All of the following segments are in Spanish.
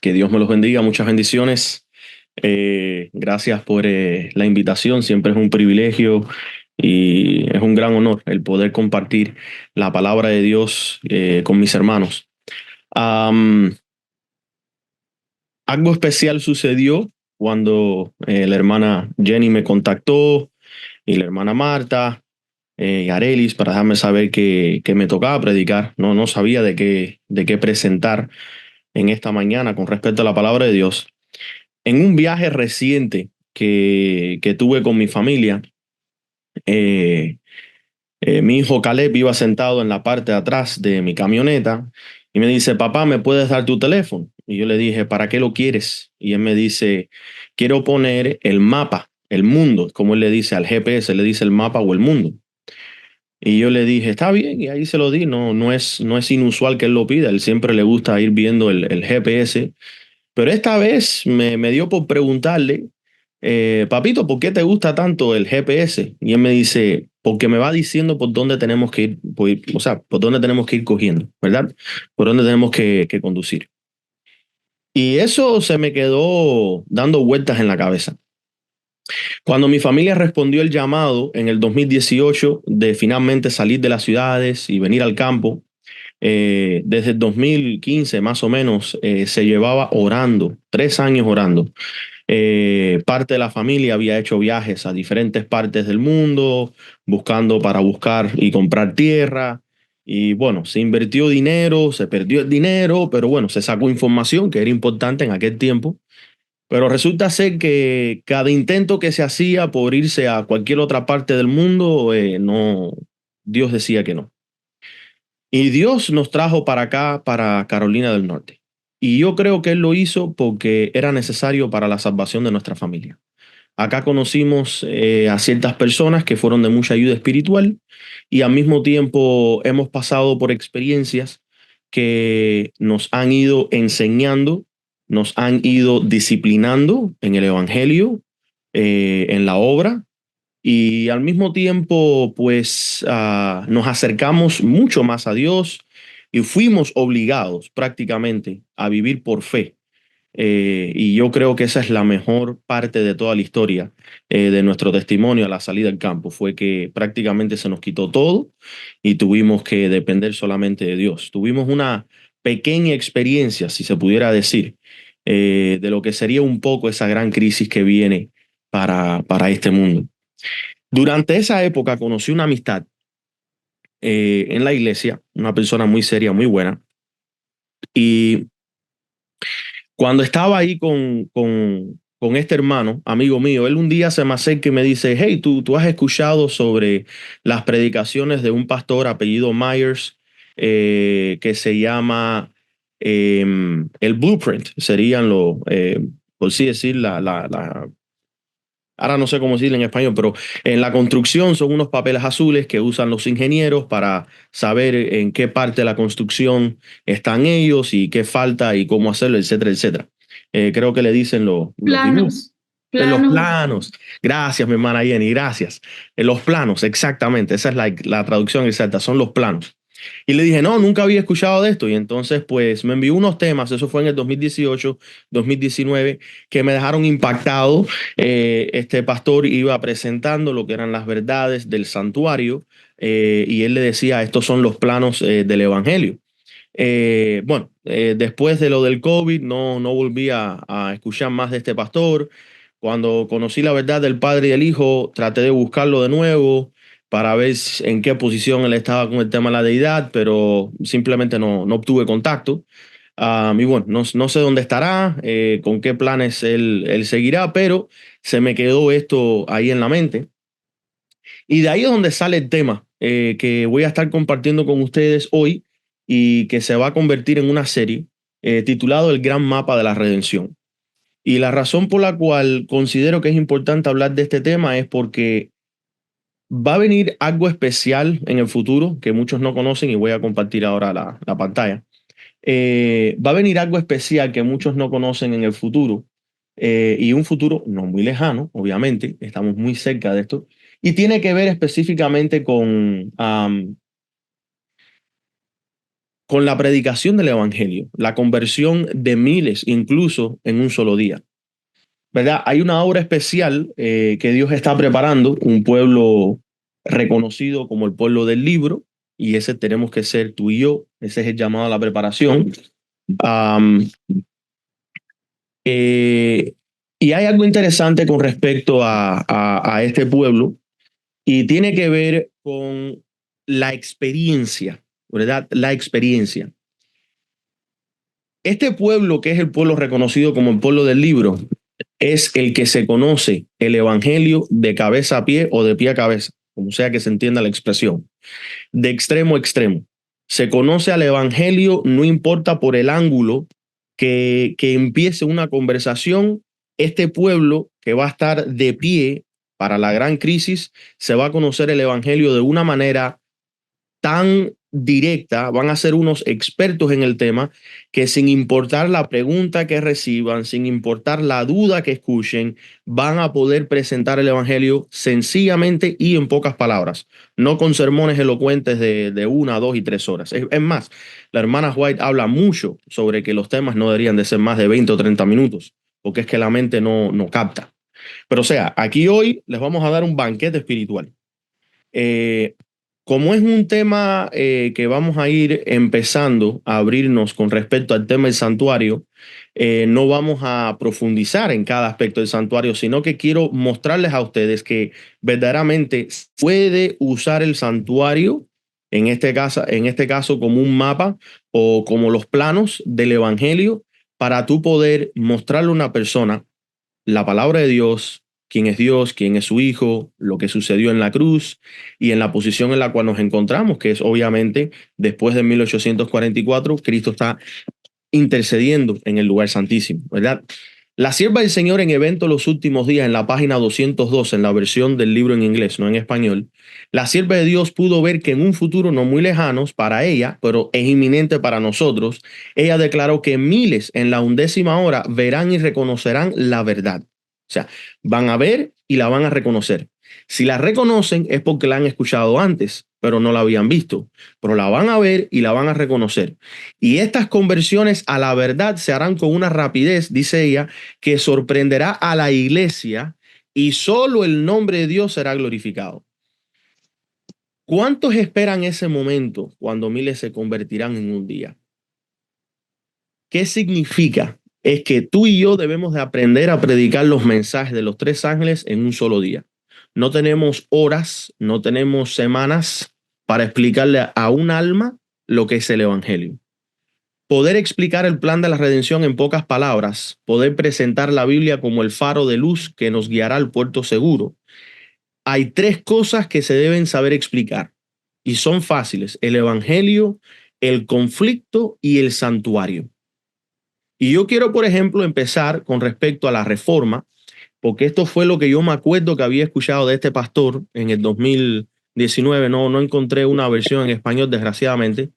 Que Dios me los bendiga, muchas bendiciones. Gracias por la invitación, siempre es un privilegio y es un gran honor el poder compartir la palabra de Dios con mis hermanos. Am, Algo especial sucedió cuando la hermana Jenny me contactó y la hermana Marta y Arelis para dejarme saber que me tocaba predicar. No sabía de qué presentar en esta mañana con respecto a la palabra de Dios. En un viaje reciente que tuve con mi familia, eh, mi hijo Caleb iba sentado en la parte de atrás de mi camioneta y me dice, papá, ¿me puedes dar tu teléfono? Y yo le dije, ¿para qué lo quieres? Y él me dice, quiero poner el mapa, el mundo, como él le dice al GPS, le dice el mapa o el mundo. Y yo le dije, está bien, y ahí se lo di, no es inusual que él lo pida, él siempre le gusta ir viendo el GPS. Pero esta vez me dio por preguntarle, papito, ¿por qué te gusta tanto el GPS? Y él me dice, porque me va diciendo por dónde tenemos que ir, o sea, por dónde tenemos que ir cogiendo, ¿verdad? Por dónde tenemos que conducir. Y eso se me quedó dando vueltas en la cabeza. Cuando mi familia respondió el llamado en el 2018 de finalmente salir de las ciudades y venir al campo, desde el 2015 más o menos se llevaba orando, 3 años orando. Parte de la familia había hecho viajes a diferentes partes del mundo, buscando para buscar y comprar tierra. Y bueno, se invirtió dinero, se perdió el dinero, pero bueno, se sacó información que era importante en aquel tiempo. Pero resulta ser que cada intento que se hacía por irse a cualquier otra parte del mundo, no, Dios decía que no. Y Dios nos trajo para acá, para Carolina del Norte. Y yo creo que Él lo hizo porque era necesario para la salvación de nuestra familia. Acá conocimos a ciertas personas que fueron de mucha ayuda espiritual y al mismo tiempo hemos pasado por experiencias que nos han ido enseñando, nos han ido disciplinando en el Evangelio, en la obra y al mismo tiempo, pues nos acercamos mucho más a Dios y fuimos obligados prácticamente a vivir por fe. Y yo creo que esa es la mejor parte de toda la historia de nuestro testimonio a la salida del campo. Fue que prácticamente se nos quitó todo y tuvimos que depender solamente de Dios. Tuvimos una pequeña experiencia, si se pudiera decir, de lo que sería un poco esa gran crisis que viene para este mundo. Durante esa época conocí una amistad en la iglesia, una persona muy seria, muy buena. Y cuando estaba ahí con este hermano, amigo mío, él un día se me acerca y me dice, hey, ¿tú has escuchado sobre las predicaciones de un pastor apellido Myers que se llama el Blueprint? Serían por así decir, ahora no sé cómo decirlo en español, pero en la construcción son unos papeles azules que usan los ingenieros para saber en qué parte de la construcción están ellos y qué falta y cómo hacerlo, etcétera, etcétera. Creo que le dicen los dibujos. Planos, En los planos. planos. Gracias, mi hermana Jenny, gracias. En los planos, exactamente. Esa es la traducción exacta, son los planos. Y le dije, no, nunca había escuchado de esto. Y entonces, pues, me envió unos temas, eso fue en el 2018, 2019, que me dejaron impactado. Este pastor iba presentando lo que eran las verdades del santuario y él le decía, estos son los planos del evangelio. Bueno, después de lo del COVID no volví a escuchar más de este pastor. Cuando conocí la verdad del Padre y del Hijo, traté de buscarlo de nuevo para ver en qué posición él estaba con el tema de la deidad, pero simplemente no obtuve contacto. Y bueno, no sé dónde estará, con qué planes él seguirá, pero se me quedó esto ahí en la mente. Y de ahí es donde sale el tema que voy a estar compartiendo con ustedes hoy y que se va a convertir en una serie titulado El Gran Mapa de la Redención. Y la razón por la cual considero que es importante hablar de este tema es porque va a venir algo especial en el futuro que muchos no conocen y voy a compartir ahora la pantalla. Va a venir algo especial que muchos no conocen en el futuro y un futuro no muy lejano, obviamente, estamos muy cerca de esto, y tiene que ver específicamente con la predicación del evangelio, la conversión de miles, incluso en un solo día. ¿Verdad? Hay una obra especial que Dios está preparando, un pueblo reconocido como el pueblo del libro, y ese tenemos que ser tú y yo. Ese es el llamado a la preparación. Um, eh, y hay algo interesante con respecto a este pueblo, y tiene que ver con la experiencia, ¿verdad? La experiencia. Este pueblo, que es el pueblo reconocido como el pueblo del libro, es el que se conoce el evangelio de cabeza a pie o de pie a cabeza, como sea que se entienda la expresión, de extremo a extremo. Se conoce al evangelio, no importa por el ángulo que empiece una conversación. Este pueblo que va a estar de pie para la gran crisis, se va a conocer el evangelio de una manera tan directa, van a ser unos expertos en el tema, que sin importar la pregunta que reciban, sin importar la duda que escuchen, van a poder presentar el evangelio sencillamente y en pocas palabras, no con sermones elocuentes de 1, 2 y 3 horas. Es más, la hermana White habla mucho sobre que los temas no deberían de ser más de 20 o 30 minutos, porque es que la mente no capta. Pero o sea, aquí hoy les vamos a dar un banquete espiritual. Eh, Como es un tema que vamos a ir empezando a abrirnos con respecto al tema del santuario, no vamos a profundizar en cada aspecto del santuario, sino que quiero mostrarles a ustedes que verdaderamente puede usar el santuario, en este caso como un mapa o como los planos del evangelio, para tú poder mostrarle a una persona la palabra de Dios, quién es su Hijo, lo que sucedió en la cruz y en la posición en la cual nos encontramos, que es obviamente después de 1844, Cristo está intercediendo en el lugar santísimo, ¿verdad? La sierva del Señor en Evento los Últimos Días, en la página 202, en la versión del libro en inglés, no en español, la sierva de Dios pudo ver que en un futuro no muy lejano para ella, pero es inminente para nosotros, ella declaró que miles en la 11ª hora verán y reconocerán la verdad. O sea, van a ver y la van a reconocer. Si la reconocen es porque la han escuchado antes, pero no la habían visto, pero la van a ver y la van a reconocer. Y estas conversiones a la verdad se harán con una rapidez, dice ella, que sorprenderá a la iglesia, y solo el nombre de Dios será glorificado. ¿Cuántos esperan ese momento cuando miles se convertirán en un día? ¿Qué significa? Es que tú y yo debemos de aprender a predicar los mensajes de los 3 ángeles en un solo día. No tenemos horas, no tenemos semanas para explicarle a un alma lo que es el evangelio. Poder explicar el plan de la redención en pocas palabras, poder presentar la Biblia como el faro de luz que nos guiará al puerto seguro. Hay 3 cosas que se deben saber explicar y son fáciles: el evangelio, el conflicto y el santuario. Y yo quiero, por ejemplo, empezar con respecto a la reforma, porque esto fue lo que yo me acuerdo que había escuchado de este pastor en el 2019. No encontré una versión en español, desgraciadamente,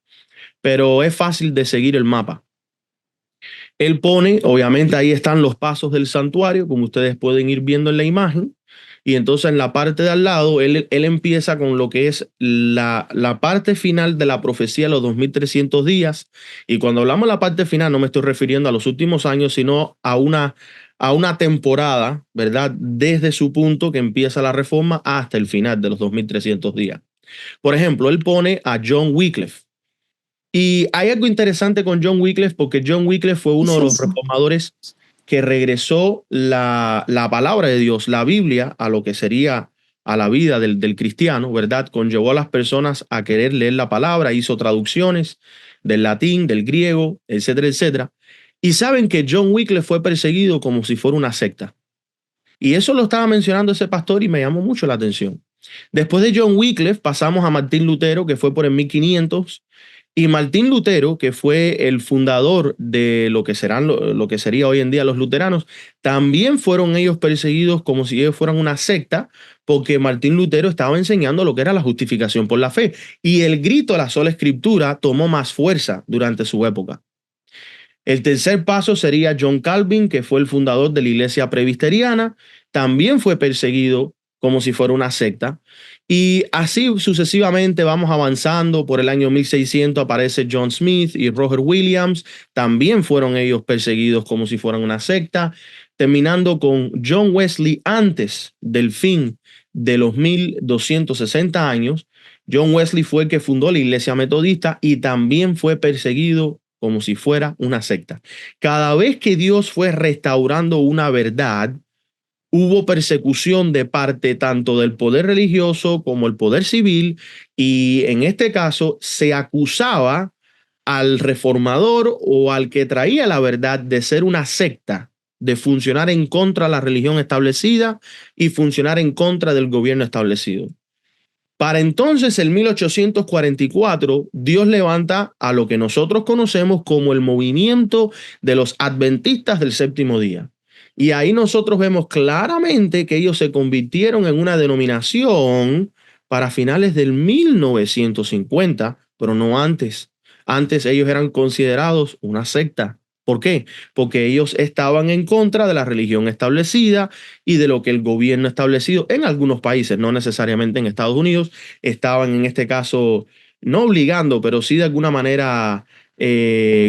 pero es fácil de seguir el mapa. Él pone, obviamente ahí están los pasos del santuario, como ustedes pueden ir viendo en la imagen, y entonces en la parte de al lado, él empieza con lo que es la parte final de la profecía, los 2300 días, y cuando hablamos de la parte final no me estoy refiriendo a los últimos años, sino a una temporada, ¿verdad? Desde su punto que empieza la reforma hasta el final de los 2300 días. Por ejemplo, él pone a John Wycliffe. Y hay algo interesante con John Wycliffe, porque John Wycliffe fue uno de los reformadores que regresó la palabra de Dios, la Biblia, a lo que sería a la vida del cristiano, ¿verdad? Conllevó a las personas a querer leer la palabra, hizo traducciones del latín, del griego, etcétera, etcétera. Y saben que John Wycliffe fue perseguido como si fuera una secta. Y eso lo estaba mencionando ese pastor y me llamó mucho la atención. Después de John Wycliffe pasamos a Martín Lutero, que fue por el 1500. Y Martín Lutero, que fue el fundador de lo que serán lo que sería hoy en día los luteranos, también fueron ellos perseguidos como si ellos fueran una secta, porque Martín Lutero estaba enseñando lo que era la justificación por la fe. Y el grito a la sola escritura tomó más fuerza durante su época. El tercer paso sería John Calvin, que fue el fundador de la iglesia presbiteriana, también fue perseguido como si fuera una secta. Y así sucesivamente vamos avanzando. Por el año 1600 aparece John Smith y Roger Williams. También fueron ellos perseguidos como si fueran una secta, terminando con John Wesley antes del fin de los 1260 años. John Wesley fue el que fundó la Iglesia Metodista y también fue perseguido como si fuera una secta. Cada vez que Dios fue restaurando una verdad, hubo persecución de parte tanto del poder religioso como el poder civil, y en este caso se acusaba al reformador o al que traía la verdad de ser una secta, de funcionar en contra de la religión establecida y funcionar en contra del gobierno establecido. Para entonces, en 1844, Dios levanta a lo que nosotros conocemos como el movimiento de los adventistas del séptimo día. Y ahí nosotros vemos claramente que ellos se convirtieron en una denominación para finales del 1950, pero no antes. Antes ellos eran considerados una secta. ¿Por qué? Porque ellos estaban en contra de la religión establecida y de lo que el gobierno establecido en algunos países, no necesariamente en Estados Unidos, estaban en este caso no obligando, pero sí de alguna manera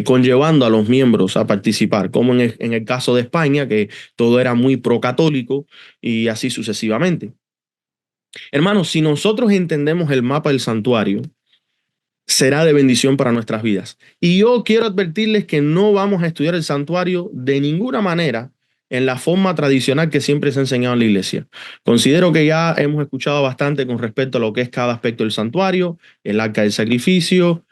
conllevando a los miembros a participar, como en el caso de España, que todo era muy pro-católico y así sucesivamente. Hermanos, si nosotros entendemos el mapa del santuario, será de bendición para nuestras vidas. Y yo quiero advertirles que no vamos a estudiar el santuario de ninguna manera en la forma tradicional que siempre se ha enseñado en la iglesia. Considero que ya hemos escuchado bastante con respecto a lo que es cada aspecto del santuario, el arca del sacrificio,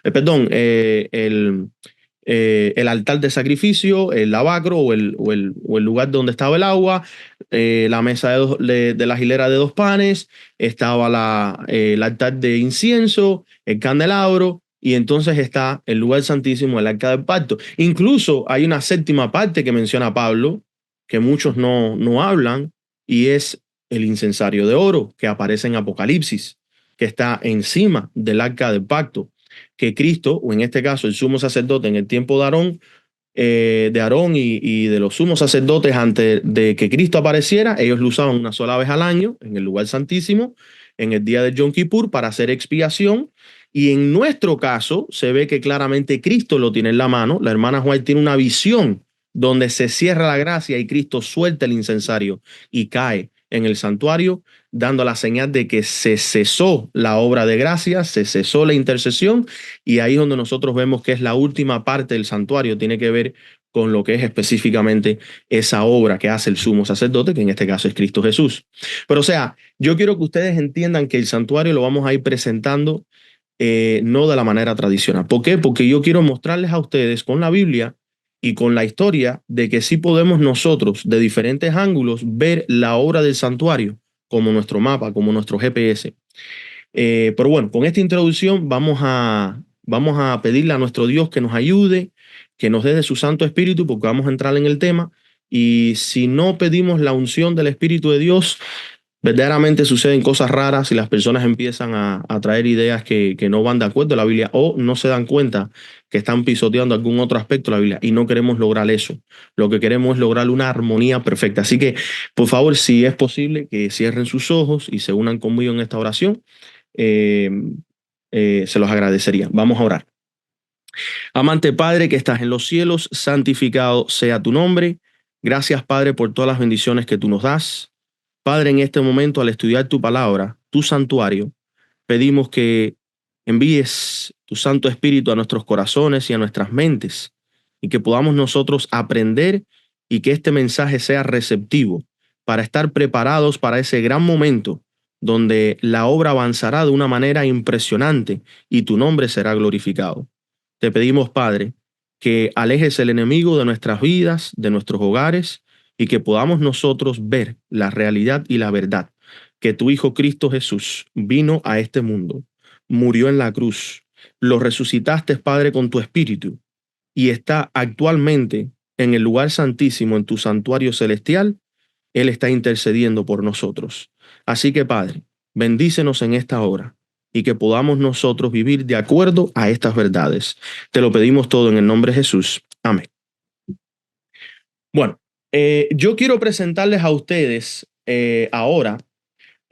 el altar de sacrificio, el lavacro o el lugar donde estaba el agua, la mesa de las hileras de 2 panes, estaba el altar de incienso, el candelabro, y entonces está el lugar santísimo, el arca del pacto. Incluso hay una séptima parte que menciona Pablo, que muchos no hablan, y es el incensario de oro que aparece en Apocalipsis, que está encima del arca del pacto, que Cristo, o en este caso el sumo sacerdote en el tiempo de Aarón y de los sumos sacerdotes antes de que Cristo apareciera, ellos lo usaban una sola vez al año en el lugar santísimo, en el día de Yom Kippur, para hacer expiación. Y en nuestro caso se ve que claramente Cristo lo tiene en la mano. La hermana White tiene una visión donde se cierra la gracia y Cristo suelta el incensario y cae en el santuario, dando la señal de que se cesó la obra de gracia, se cesó la intercesión, y ahí es donde nosotros vemos que es la última parte del santuario, tiene que ver con lo que es específicamente esa obra que hace el sumo sacerdote, que en este caso es Cristo Jesús. Pero o sea, yo quiero que ustedes entiendan que el santuario lo vamos a ir presentando no de la manera tradicional. ¿Por qué? Porque yo quiero mostrarles a ustedes con la Biblia y con la historia de que sí podemos nosotros de diferentes ángulos ver la obra del santuario como nuestro mapa, como nuestro GPS. Pero bueno, con esta introducción vamos a pedirle a nuestro Dios que nos ayude, que nos dé de su Santo Espíritu, porque vamos a entrar en el tema. Y si no pedimos la unción del Espíritu de Dios, verdaderamente suceden cosas raras y las personas empiezan a traer ideas que no van de acuerdo a la Biblia, o no se dan cuenta que están pisoteando algún otro aspecto de la Biblia, y no queremos lograr eso. Lo que queremos es lograr una armonía perfecta. Así que, por favor, si es posible, que cierren sus ojos y se unan conmigo en esta oración. eh, Se los agradecería. Vamos a orar. Amante Padre que estás en los cielos, santificado sea tu nombre. Gracias, Padre, por todas las bendiciones que tú nos das. Padre, en este momento, al estudiar tu palabra, tu santuario, pedimos que envíes tu Santo Espíritu a nuestros corazones y a nuestras mentes, y que podamos nosotros aprender, y que este mensaje sea receptivo para estar preparados para ese gran momento donde la obra avanzará de una manera impresionante y tu nombre será glorificado. Te pedimos, Padre, que alejes el enemigo de nuestras vidas, de nuestros hogares, y que podamos nosotros ver la realidad y la verdad, que tu Hijo Cristo Jesús vino a este mundo, murió en la cruz, lo resucitaste, Padre, con tu Espíritu, y está actualmente en el lugar santísimo, en tu santuario celestial. Él está intercediendo por nosotros. Así que, Padre, bendícenos en esta hora, y que podamos nosotros vivir de acuerdo a estas verdades. Te lo pedimos todo en el nombre de Jesús. Amén. Bueno, yo quiero presentarles a ustedes ahora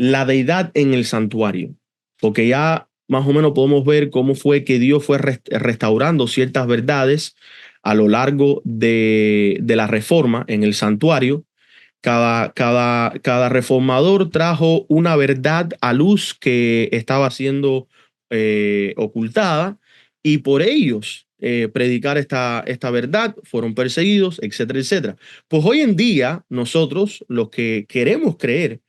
la deidad en el santuario, porque ya más o menos podemos ver cómo fue que Dios fue restaurando ciertas verdades a lo largo de la reforma en el santuario. Cada reformador trajo una verdad a luz que estaba siendo ocultada, y por ellos predicar esta verdad fueron perseguidos, etcétera, etcétera. Pues hoy en día nosotros, los que queremos creer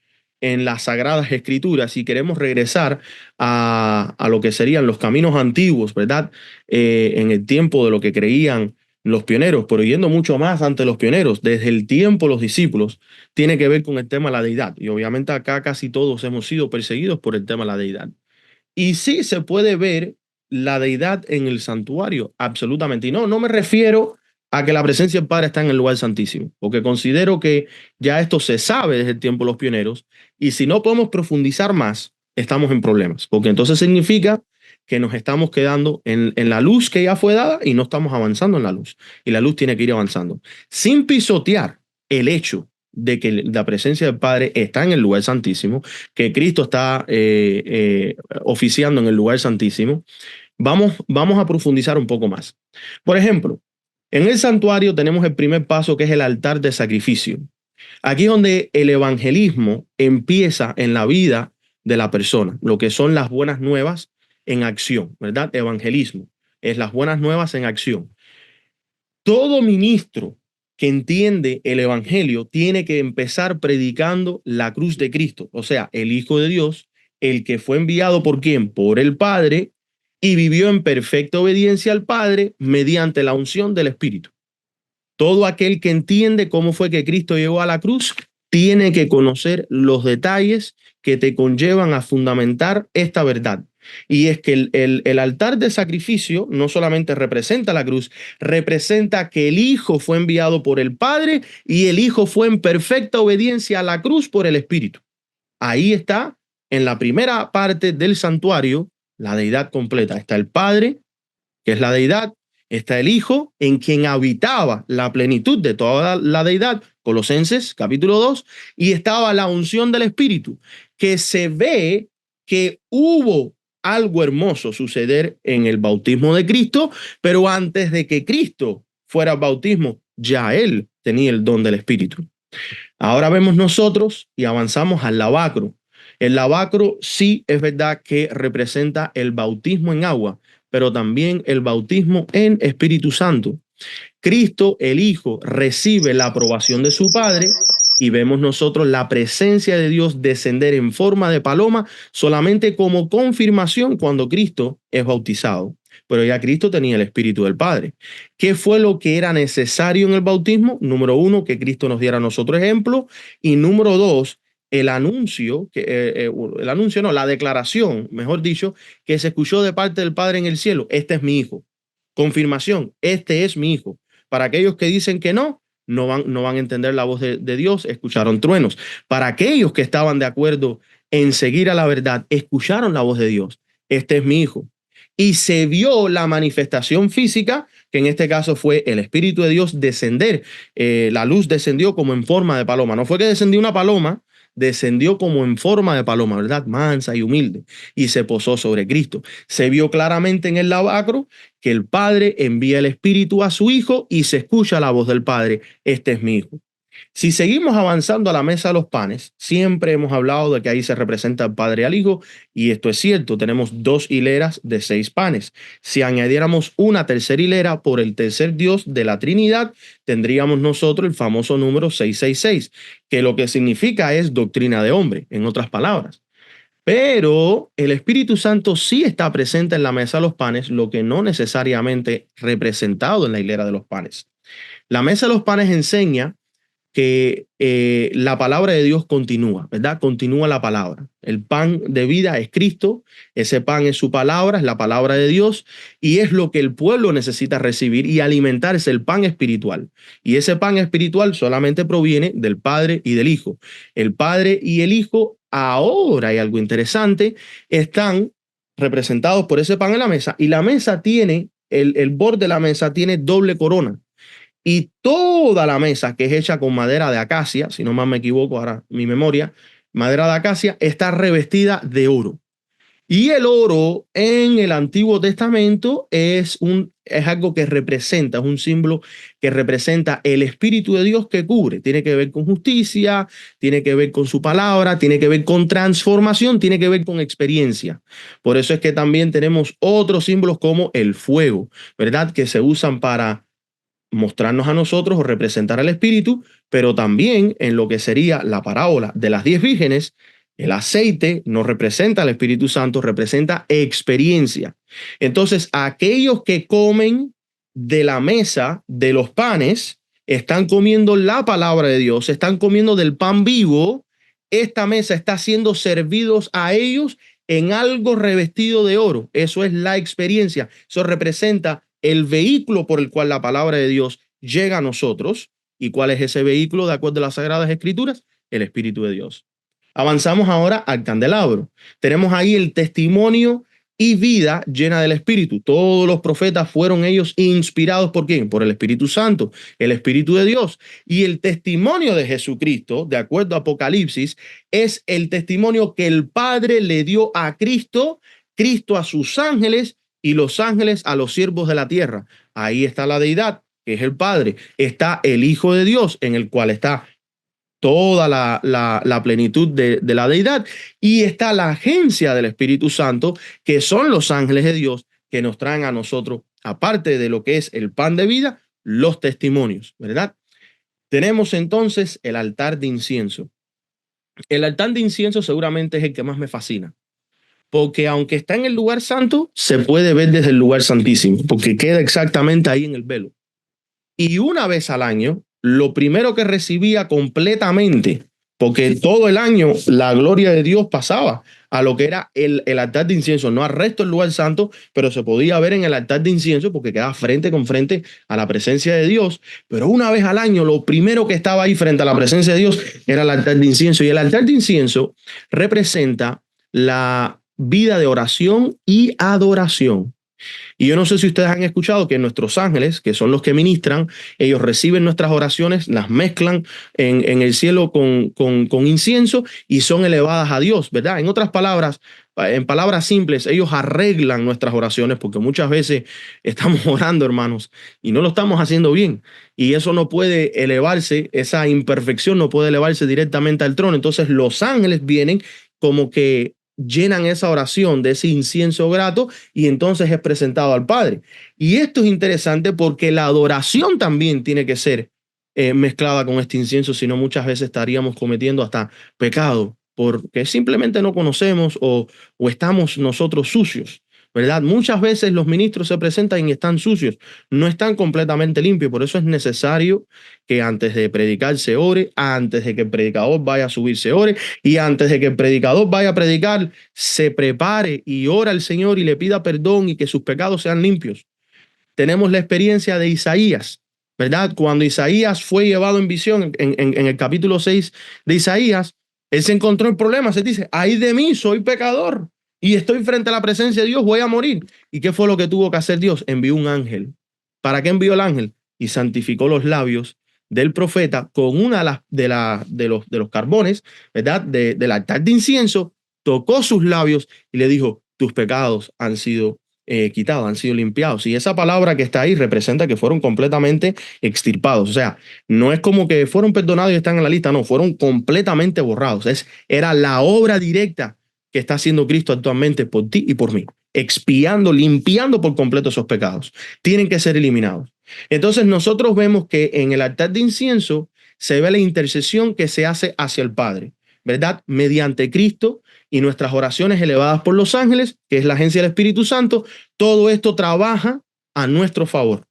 en las sagradas escrituras y queremos regresar a lo que serían los caminos antiguos, ¿verdad? En el tiempo de lo que creían los pioneros, pero yendo mucho más ante los pioneros, desde el tiempo los discípulos, tiene que ver con el tema de la deidad. Y obviamente acá casi todos hemos sido perseguidos por el tema de la deidad. Y sí se puede ver la deidad en el santuario, absolutamente. Y no me refiero a que la presencia del Padre está en el lugar santísimo, porque considero que ya esto se sabe desde el tiempo de los pioneros, y si no podemos profundizar más, estamos en problemas, porque entonces significa que nos estamos quedando en la luz que ya fue dada y no estamos avanzando en la luz. Y la luz tiene que ir avanzando, sin pisotear el hecho de que la presencia del Padre está en el lugar santísimo, que Cristo está oficiando en el lugar santísimo. Vamos a profundizar un poco más. Por ejemplo, en el santuario tenemos el primer paso, que es el altar de sacrificio. Aquí es donde el evangelismo empieza en la vida de la persona, lo que son las buenas nuevas en acción, ¿verdad? Evangelismo es las buenas nuevas en acción. Todo ministro que entiende el evangelio tiene que empezar predicando la cruz de Cristo, o sea, el Hijo de Dios, el que fue enviado por quién, por el Padre, y vivió en perfecta obediencia al Padre mediante la unción del Espíritu. Todo aquel que entiende cómo fue que Cristo llegó a la cruz tiene que conocer los detalles que te conllevan a fundamentar esta verdad. Y es que el altar de sacrificio no solamente representa la cruz, representa que el Hijo fue enviado por el Padre y el Hijo fue en perfecta obediencia a la cruz por el Espíritu. Ahí está, en la primera parte del santuario, la deidad completa. Está el Padre, que es la deidad, está el Hijo, en quien habitaba la plenitud de toda la deidad, Colosenses capítulo 2, y estaba la unción del Espíritu, que se ve que hubo algo hermoso suceder en el bautismo de Cristo, pero antes de que Cristo fuera bautismo, ya él tenía el don del Espíritu. Ahora vemos nosotros y avanzamos al lavacro. El lavacro sí es verdad que representa el bautismo en agua, pero también el bautismo en Espíritu Santo. Cristo, el Hijo, recibe la aprobación de su Padre, y vemos nosotros la presencia de Dios descender en forma de paloma solamente como confirmación cuando Cristo es bautizado. Pero ya Cristo tenía el Espíritu del Padre. ¿Qué fue lo que era necesario en el bautismo? Número uno, que Cristo nos diera a nosotros ejemplo. Y número dos, el anuncio, la declaración, mejor dicho, que se escuchó de parte del Padre en el cielo. Este es mi Hijo. Confirmación, este es mi Hijo. Para aquellos que dicen que no van a entender la voz de Dios, escucharon truenos. Para aquellos que estaban de acuerdo en seguir a la verdad, escucharon la voz de Dios. Este es mi Hijo. Y se vio la manifestación física, que en este caso fue el Espíritu de Dios descender. La luz descendió como en forma de paloma. No fue que descendió una paloma, descendió como en forma de paloma, ¿verdad? Mansa y humilde, y se posó sobre Cristo. Se vio claramente en el lavacro que el Padre envía el Espíritu a su Hijo y se escucha la voz del Padre. Este es mi Hijo. Si seguimos avanzando a la mesa de los panes, siempre hemos hablado de que ahí se representa al Padre y al Hijo, y esto es cierto, tenemos 2 hileras de 6 panes. Si añadiéramos una tercera hilera por el tercer Dios de la Trinidad, tendríamos nosotros el famoso número 666, que lo que significa es doctrina de hombre, en otras palabras. Pero el Espíritu Santo sí está presente en la mesa de los panes, lo que no necesariamente representado en la hilera de los panes. La mesa de los panes enseña que la palabra de Dios continúa, ¿verdad? Continúa la palabra. El pan de vida es Cristo, ese pan es su palabra, es la palabra de Dios, y es lo que el pueblo necesita recibir y alimentarse, el pan espiritual. Y ese pan espiritual solamente proviene del Padre y del Hijo. El Padre y el Hijo, ahora hay algo interesante, están representados por ese pan en la mesa, y la mesa tiene, el borde de la mesa tiene doble corona. Y toda la mesa, que es hecha con madera de acacia, si no más me equivoco ahora mi memoria, madera de acacia, está revestida de oro. Y el oro en el Antiguo Testamento es algo que representa, es un símbolo que representa el Espíritu de Dios que cubre. Tiene que ver con justicia, tiene que ver con su palabra, tiene que ver con transformación, tiene que ver con experiencia. Por eso es que también tenemos otros símbolos como el fuego, ¿verdad? Que se usan para mostrarnos a nosotros o representar al Espíritu, pero también en lo que sería la parábola de las 10 vírgenes, el aceite no representa al Espíritu Santo, representa experiencia. Entonces, aquellos que comen de la mesa de los panes, están comiendo la palabra de Dios, están comiendo del pan vivo. Esta mesa está siendo servidos a ellos en algo revestido de oro. Eso es la experiencia. Eso representa el vehículo por el cual la palabra de Dios llega a nosotros. ¿Y cuál es ese vehículo de acuerdo a las Sagradas Escrituras? El Espíritu de Dios. Avanzamos ahora al candelabro. Tenemos ahí el testimonio y vida llena del Espíritu. Todos los profetas fueron ellos inspirados ¿por quién? Por el Espíritu Santo, el Espíritu de Dios. Y el testimonio de Jesucristo, de acuerdo a Apocalipsis, es el testimonio que el Padre le dio a Cristo, Cristo a sus ángeles y los ángeles a los siervos de la tierra. Ahí está la deidad, que es el Padre. Está el Hijo de Dios, en el cual está toda la plenitud de la deidad, y está la agencia del Espíritu Santo, que son los ángeles de Dios que nos traen a nosotros, aparte de lo que es el pan de vida, los testimonios, ¿verdad? Tenemos entonces el altar de incienso. El altar de incienso seguramente es el que más me fascina, porque aunque está en el lugar santo, se puede ver desde el lugar santísimo, porque queda exactamente ahí en el velo. Y una vez al año, lo primero que recibía completamente, porque todo el año la gloria de Dios pasaba a lo que era el altar de incienso, no al resto del lugar santo, pero se podía ver en el altar de incienso porque quedaba frente con frente a la presencia de Dios. Pero una vez al año, lo primero que estaba ahí frente a la presencia de Dios era el altar de incienso. Y el altar de incienso representa la vida de oración y adoración. Y yo no sé si ustedes han escuchado que nuestros ángeles, que son los que ministran, ellos reciben nuestras oraciones, las mezclan en el cielo con incienso y son elevadas a Dios, ¿verdad? En otras palabras, en palabras simples, ellos arreglan nuestras oraciones porque muchas veces estamos orando, hermanos, y no lo estamos haciendo bien. Y eso no puede elevarse, esa imperfección no puede elevarse directamente al trono. Entonces los ángeles vienen como que llenan esa oración de ese incienso grato y entonces es presentado al Padre. Y esto es interesante porque la adoración también tiene que ser mezclada con este incienso, si no muchas veces estaríamos cometiendo hasta pecado porque simplemente no conocemos o estamos nosotros sucios, ¿verdad? Muchas veces los ministros se presentan y están sucios, no están completamente limpios. Por eso es necesario que antes de predicar se ore, antes de que el predicador vaya a subir se ore, y antes de que el predicador vaya a predicar se prepare y ora al Señor y le pida perdón y que sus pecados sean limpios. Tenemos la experiencia de Isaías, ¿verdad? Cuando Isaías fue llevado en visión en el capítulo 6 de Isaías, él se encontró el problema, se dice, ay de mí, soy pecador y estoy frente a la presencia de Dios, voy a morir. ¿Y qué fue lo que tuvo que hacer Dios? Envió un ángel. ¿Para qué envió el ángel? Y santificó los labios del profeta con una de los carbones, ¿verdad? Del altar de incienso, tocó sus labios y le dijo, tus pecados han sido quitados, han sido limpiados. Y esa palabra que está ahí representa que fueron completamente extirpados. O sea, no es como que fueron perdonados y están en la lista, no, fueron completamente borrados. Era la obra directa que está haciendo Cristo actualmente por ti y por mí, expiando, limpiando por completo esos pecados. Tienen que ser eliminados. Entonces nosotros vemos que en el altar de incienso se ve la intercesión que se hace hacia el Padre, ¿verdad? Mediante Cristo y nuestras oraciones elevadas por los ángeles, que es la agencia del Espíritu Santo, todo esto trabaja a nuestro favor.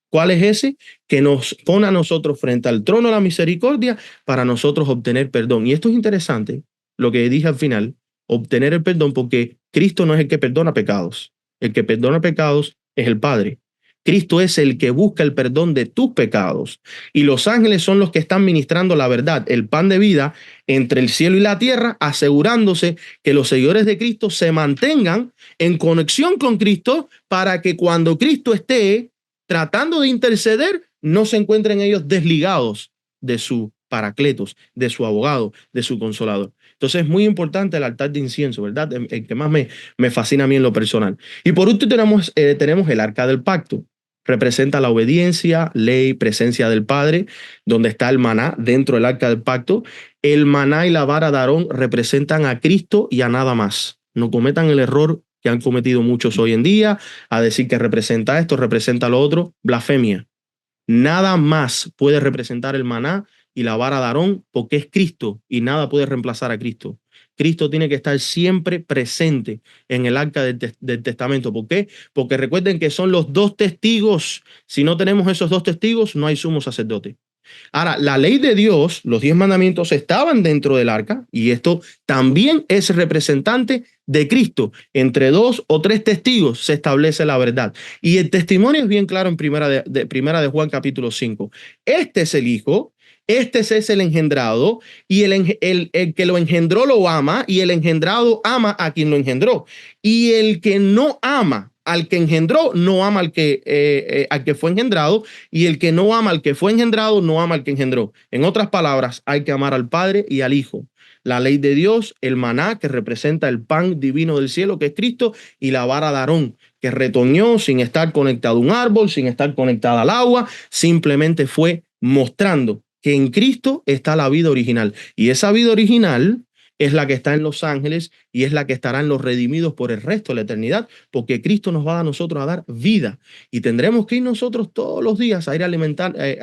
¿Cuál es ese? Que nos pone a nosotros frente al trono de la misericordia para nosotros obtener perdón. Y esto es interesante, lo que dije al final, obtener el perdón, porque Cristo no es el que perdona pecados. El que perdona pecados es el Padre. Cristo es el que busca el perdón de tus pecados. Y los ángeles son los que están ministrando la verdad, el pan de vida entre el cielo y la tierra, asegurándose que los seguidores de Cristo se mantengan en conexión con Cristo para que cuando Cristo esté tratando de interceder, no se encuentren ellos desligados de su paracletos, de su abogado, de su consolador. Entonces es muy importante el altar de incienso, ¿verdad? El que más me fascina a mí en lo personal. Y por último tenemos el arca del pacto. Representa la obediencia, ley, presencia del Padre, donde está el maná dentro del arca del pacto. El maná y la vara de Aarón representan a Cristo y a nada más. No cometan el error que han cometido muchos hoy en día, a decir que representa esto, representa lo otro. Blasfemia. Nada más puede representar el maná y la vara de Aarón porque es Cristo y nada puede reemplazar a Cristo. Cristo tiene que estar siempre presente en el arca del testamento. ¿Por qué? Porque recuerden que son los dos testigos. Si no tenemos esos dos testigos, no hay sumo sacerdote. Ahora, la ley de Dios, los 10 mandamientos estaban dentro del arca y esto también es representante de Cristo. Entre 2 o 3 testigos se establece la verdad. Y el testimonio es bien claro en primera de Juan capítulo 5. Este es el Hijo, este es el engendrado y el que lo engendró lo ama y el engendrado ama a quien lo engendró. Y el que no ama al que engendró, no ama al que fue engendrado, y el que no ama al que fue engendrado, no ama al que engendró. En otras palabras, hay que amar al Padre y al Hijo. La ley de Dios, el maná, que representa el pan divino del cielo, que es Cristo, y la vara de Aarón, que retoñó sin estar conectado a un árbol, sin estar conectada al agua, simplemente fue mostrando que en Cristo está la vida original. Y esa vida original es la que está en los ángeles y es la que estará en los redimidos por el resto de la eternidad, porque Cristo nos va a nosotros a dar vida y tendremos que ir nosotros todos los días a ir a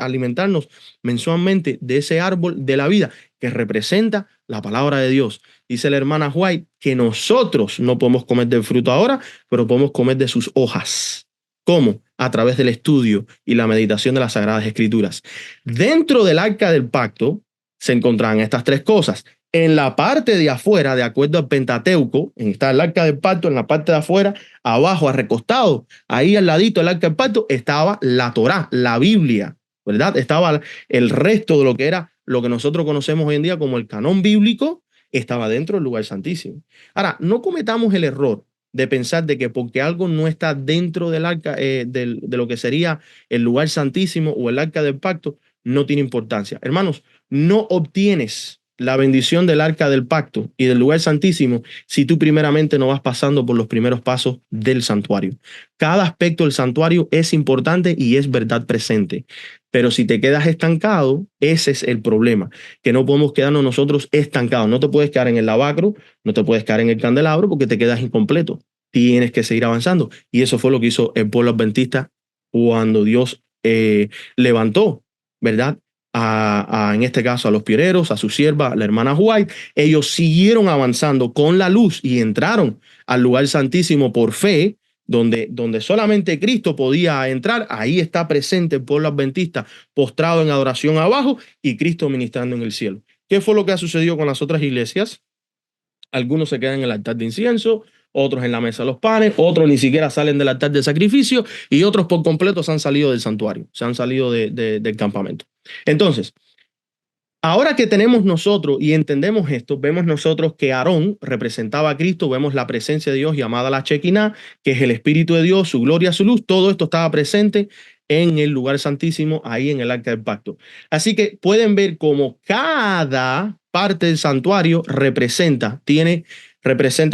alimentarnos mensualmente de ese árbol de la vida que representa la palabra de Dios. Dice la hermana White que nosotros no podemos comer del fruto ahora, pero podemos comer de sus hojas. ¿Cómo? A través del estudio y la meditación de las Sagradas Escrituras. Dentro del arca del pacto se encontraban estas 3 cosas. En la parte de afuera, de acuerdo al Pentateuco, está el arca del pacto, en la parte de afuera, abajo, recostado, ahí al ladito del arca del pacto, estaba la Torá, la Biblia, ¿verdad? Estaba el resto de lo que era lo que nosotros conocemos hoy en día como el canón bíblico, estaba dentro del lugar santísimo. Ahora, no cometamos el error de pensar de que porque algo no está dentro del arca, de lo que sería el lugar santísimo o el arca del pacto, no tiene importancia. Hermanos, no obtienes la bendición del arca del pacto y del lugar santísimo si tú primeramente no vas pasando por los primeros pasos del santuario. Cada aspecto del santuario es importante y es verdad presente. Pero si te quedas estancado, ese es el problema, que no podemos quedarnos nosotros estancados. No te puedes quedar en el lavacro, no te puedes quedar en el candelabro porque te quedas incompleto. Tienes que seguir avanzando. Y eso fue lo que hizo el pueblo adventista cuando Dios levantó, ¿verdad? En este caso a los pioneros, a su sierva, la hermana White. Ellos siguieron avanzando con la luz y entraron al lugar santísimo por fe, donde solamente Cristo podía entrar. Ahí está presente el pueblo adventista postrado en adoración abajo y Cristo ministrando en el cielo. ¿Qué fue lo que ha sucedido con las otras iglesias? Algunos se quedan en el altar de incienso, otros en la mesa de los panes, otros ni siquiera salen del altar de sacrificio y otros por completo se han salido del santuario, se han salido del campamento. Entonces, ahora que tenemos nosotros y entendemos esto, vemos nosotros que Aarón representaba a Cristo, vemos la presencia de Dios llamada la Shekinah, que es el Espíritu de Dios, su gloria, su luz, todo esto estaba presente en el lugar santísimo, ahí en el arca del pacto. Así que pueden ver cómo cada parte del santuario representa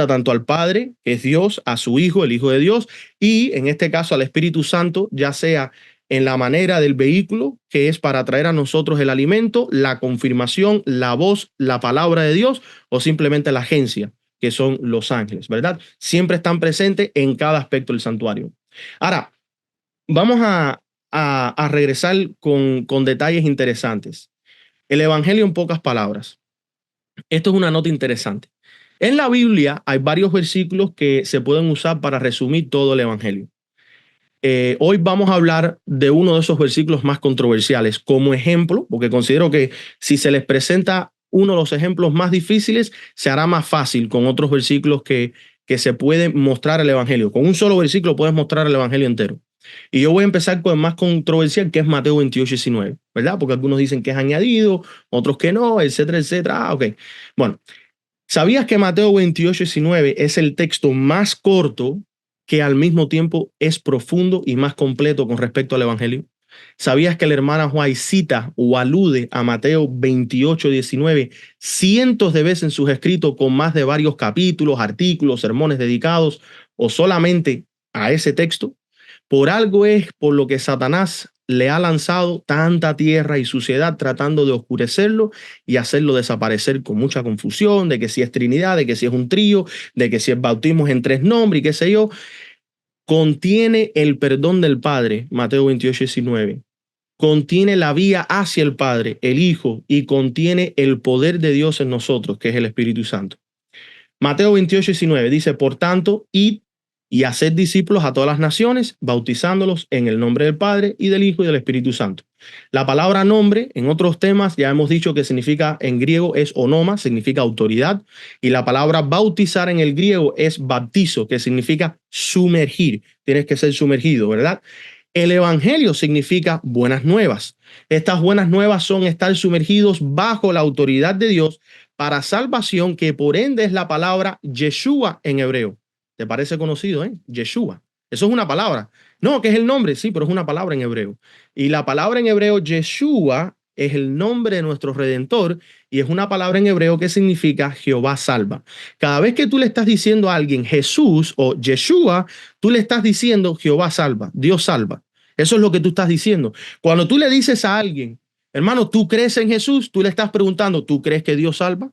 tanto al Padre, que es Dios, a su Hijo, el Hijo de Dios, y en este caso al Espíritu Santo, ya sea en la manera del vehículo, que es para traer a nosotros el alimento, la confirmación, la voz, la palabra de Dios, o simplemente la agencia, que son los ángeles, ¿verdad? Siempre están presentes en cada aspecto del santuario. Ahora, vamos a regresar con detalles interesantes. El Evangelio en pocas palabras. Esto es una nota interesante. En la Biblia hay varios versículos que se pueden usar para resumir todo el Evangelio. Hoy vamos a hablar de uno de esos versículos más controversiales como ejemplo, porque considero que si se les presenta uno de los ejemplos más difíciles, se hará más fácil con otros versículos que se pueden mostrar el Evangelio. Con un solo versículo puedes mostrar el Evangelio entero. Y yo voy a empezar con el más controversial, que es Mateo 28:19, ¿verdad? Porque algunos dicen que es añadido, otros que no, etcétera, etcétera. Ok. Bueno, ¿sabías que Mateo 28:19 es el texto más corto que al mismo tiempo es profundo y más completo con respecto al Evangelio? ¿Sabías que la hermana White cita o alude a Mateo 28:19 cientos de veces en sus escritos con más de varios capítulos, artículos, sermones dedicados o solamente a ese texto? Por algo es por lo que Satanás le ha lanzado tanta tierra y suciedad tratando de oscurecerlo y hacerlo desaparecer con mucha confusión de que si es Trinidad, de que si es un trío, de que si es bautismo en tres nombres y qué sé yo. Contiene el perdón del Padre, Mateo 28:19. Contiene la vía hacia el Padre, el Hijo, y contiene el poder de Dios en nosotros, que es el Espíritu Santo. Mateo 28:19 dice, por tanto, id y haced discípulos a todas las naciones, bautizándolos en el nombre del Padre y del Hijo y del Espíritu Santo. La palabra nombre, en otros temas, ya hemos dicho que significa en griego es onoma, significa autoridad, y la palabra bautizar en el griego es baptizo, que significa sumergir. Tienes que ser sumergido, ¿verdad? El evangelio significa buenas nuevas. Estas buenas nuevas son estar sumergidos bajo la autoridad de Dios para salvación, que por ende es la palabra Yeshua en hebreo. ¿Te parece conocido, Yeshua? Eso es una palabra. No, que es el nombre, sí, pero es una palabra en hebreo. Y la palabra en hebreo Yeshua es el nombre de nuestro Redentor y es una palabra en hebreo que significa Jehová salva. Cada vez que tú le estás diciendo a alguien Jesús o Yeshua, tú le estás diciendo Jehová salva, Dios salva. Eso es lo que tú estás diciendo. Cuando tú le dices a alguien, hermano, ¿tú crees en Jesús? Tú le estás preguntando, ¿tú crees que Dios salva?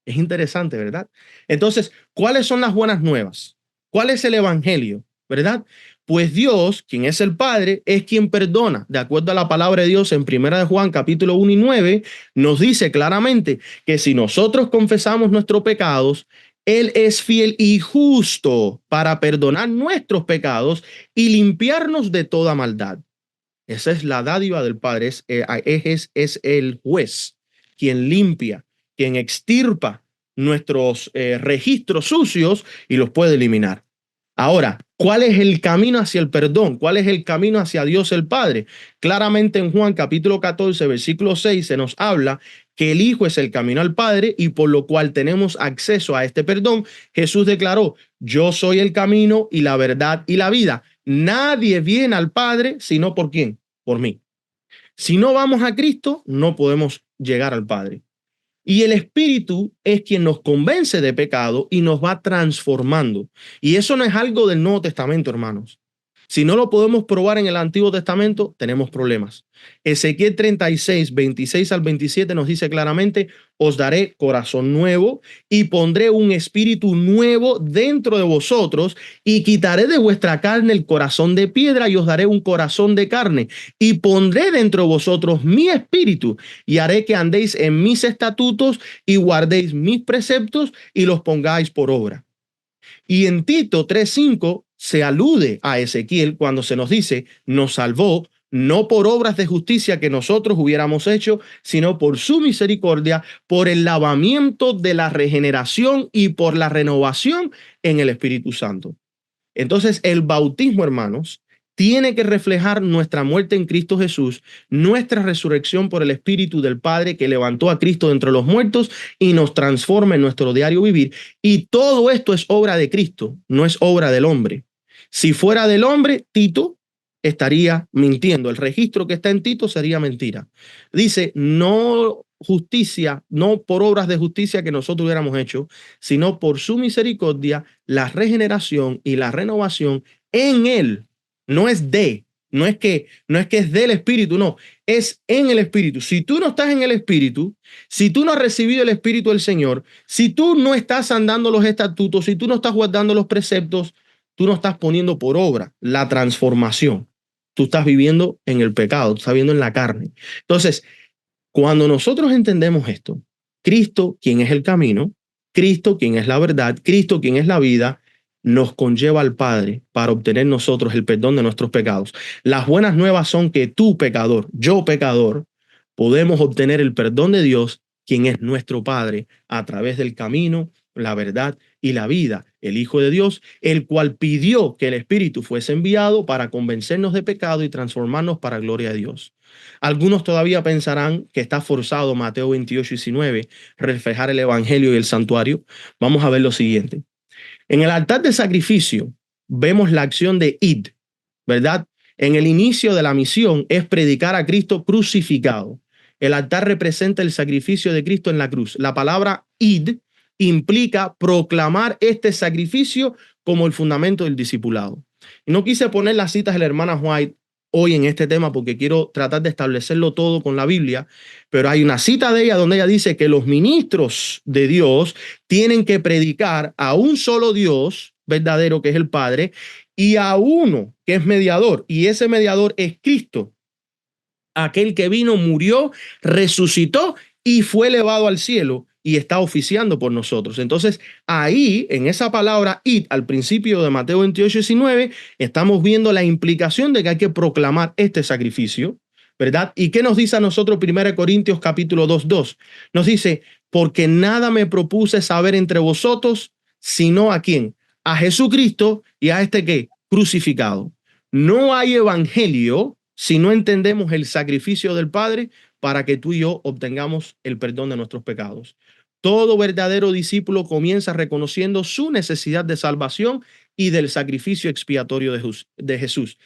Es interesante, ¿verdad? Entonces, ¿cuáles son las buenas nuevas? ¿Cuál es el evangelio? ¿Verdad? Pues Dios, quien es el Padre, es quien perdona. De acuerdo a la palabra de Dios en 1 Juan capítulo 1:9, nos dice claramente que si nosotros confesamos nuestros pecados, Él es fiel y justo para perdonar nuestros pecados y limpiarnos de toda maldad. Esa es la dádiva del Padre, es el juez, quien limpia, quien extirpa nuestros registros sucios y los puede eliminar. Ahora, ¿cuál es el camino hacia el perdón? ¿Cuál es el camino hacia Dios el Padre? Claramente en Juan capítulo 14, versículo 6 se nos habla que el Hijo es el camino al Padre y por lo cual tenemos acceso a este perdón. Jesús declaró, yo soy el camino y la verdad y la vida. Nadie viene al Padre sino por quién, por mí. Si no vamos a Cristo, no podemos llegar al Padre. Y el Espíritu es quien nos convence de pecado y nos va transformando. Y eso no es algo del Nuevo Testamento, hermanos. Si no lo podemos probar en el Antiguo Testamento, tenemos problemas. Ezequiel 36, 26 al 27 nos dice claramente, os daré corazón nuevo y pondré un espíritu nuevo dentro de vosotros y quitaré de vuestra carne el corazón de piedra y os daré un corazón de carne y pondré dentro de vosotros mi espíritu y haré que andéis en mis estatutos y guardéis mis preceptos y los pongáis por obra. Y en Tito 3:5 se alude a Ezequiel cuando se nos dice, nos salvó no por obras de justicia que nosotros hubiéramos hecho, sino por su misericordia, por el lavamiento de la regeneración y por la renovación en el Espíritu Santo. Entonces, el bautismo, hermanos, tiene que reflejar nuestra muerte en Cristo Jesús, nuestra resurrección por el Espíritu del Padre que levantó a Cristo de entre los muertos y nos transforma en nuestro diario vivir. Y todo esto es obra de Cristo, no es obra del hombre. Si fuera del hombre, Tito estaría mintiendo. El registro que está en Tito sería mentira. Dice, no justicia, no por obras de justicia que nosotros hubiéramos hecho, sino por su misericordia, la regeneración y la renovación en él. No es de, no es que es del Espíritu, no, es en el Espíritu. Si tú no estás en el Espíritu, si tú no has recibido el Espíritu del Señor, si tú no estás andando los estatutos, si tú no estás guardando los preceptos, tú no estás poniendo por obra la transformación. Tú estás viviendo en el pecado, tú estás viviendo en la carne. Entonces, cuando nosotros entendemos esto, Cristo, quien es el camino, Cristo, quien es la verdad, Cristo, quien es la vida, nos conlleva al Padre para obtener nosotros el perdón de nuestros pecados. Las buenas nuevas son que tú, pecador, yo, pecador, podemos obtener el perdón de Dios, quien es nuestro Padre, a través del camino, la verdad y la vida, el Hijo de Dios, el cual pidió que el Espíritu fuese enviado para convencernos de pecado y transformarnos para gloria de Dios. Algunos todavía pensarán que está forzado Mateo 28:19 reflejar el Evangelio y el santuario. Vamos a ver lo siguiente. En el altar de sacrificio vemos la acción de id, ¿verdad? en el inicio de la misión es predicar a Cristo crucificado. El altar representa el sacrificio de Cristo en la cruz. La palabra id implica proclamar este sacrificio como el fundamento del discipulado. Y no quise poner las citas de la hermana White hoy en este tema porque quiero tratar de establecerlo todo con la Biblia, pero hay una cita de ella donde ella dice que los ministros de Dios tienen que predicar a un solo Dios verdadero, que es el Padre, y a uno que es mediador, y ese mediador es Cristo, aquel que vino, murió, resucitó y fue elevado al cielo y está oficiando por nosotros. Entonces, ahí, en esa palabra id, al principio de Mateo 28:19, estamos viendo la implicación de que hay que proclamar este sacrificio, ¿verdad? ¿Y qué nos dice a nosotros 1 Corintios capítulo 2:2? Nos dice, porque nada me propuse saber entre vosotros, sino a quién, a Jesucristo y a este ¿qué? Crucificado. No hay evangelio si no entendemos el sacrificio del Padre para que tú y yo obtengamos el perdón de nuestros pecados. Todo verdadero discípulo comienza reconociendo su necesidad de salvación y del sacrificio expiatorio de Jesús.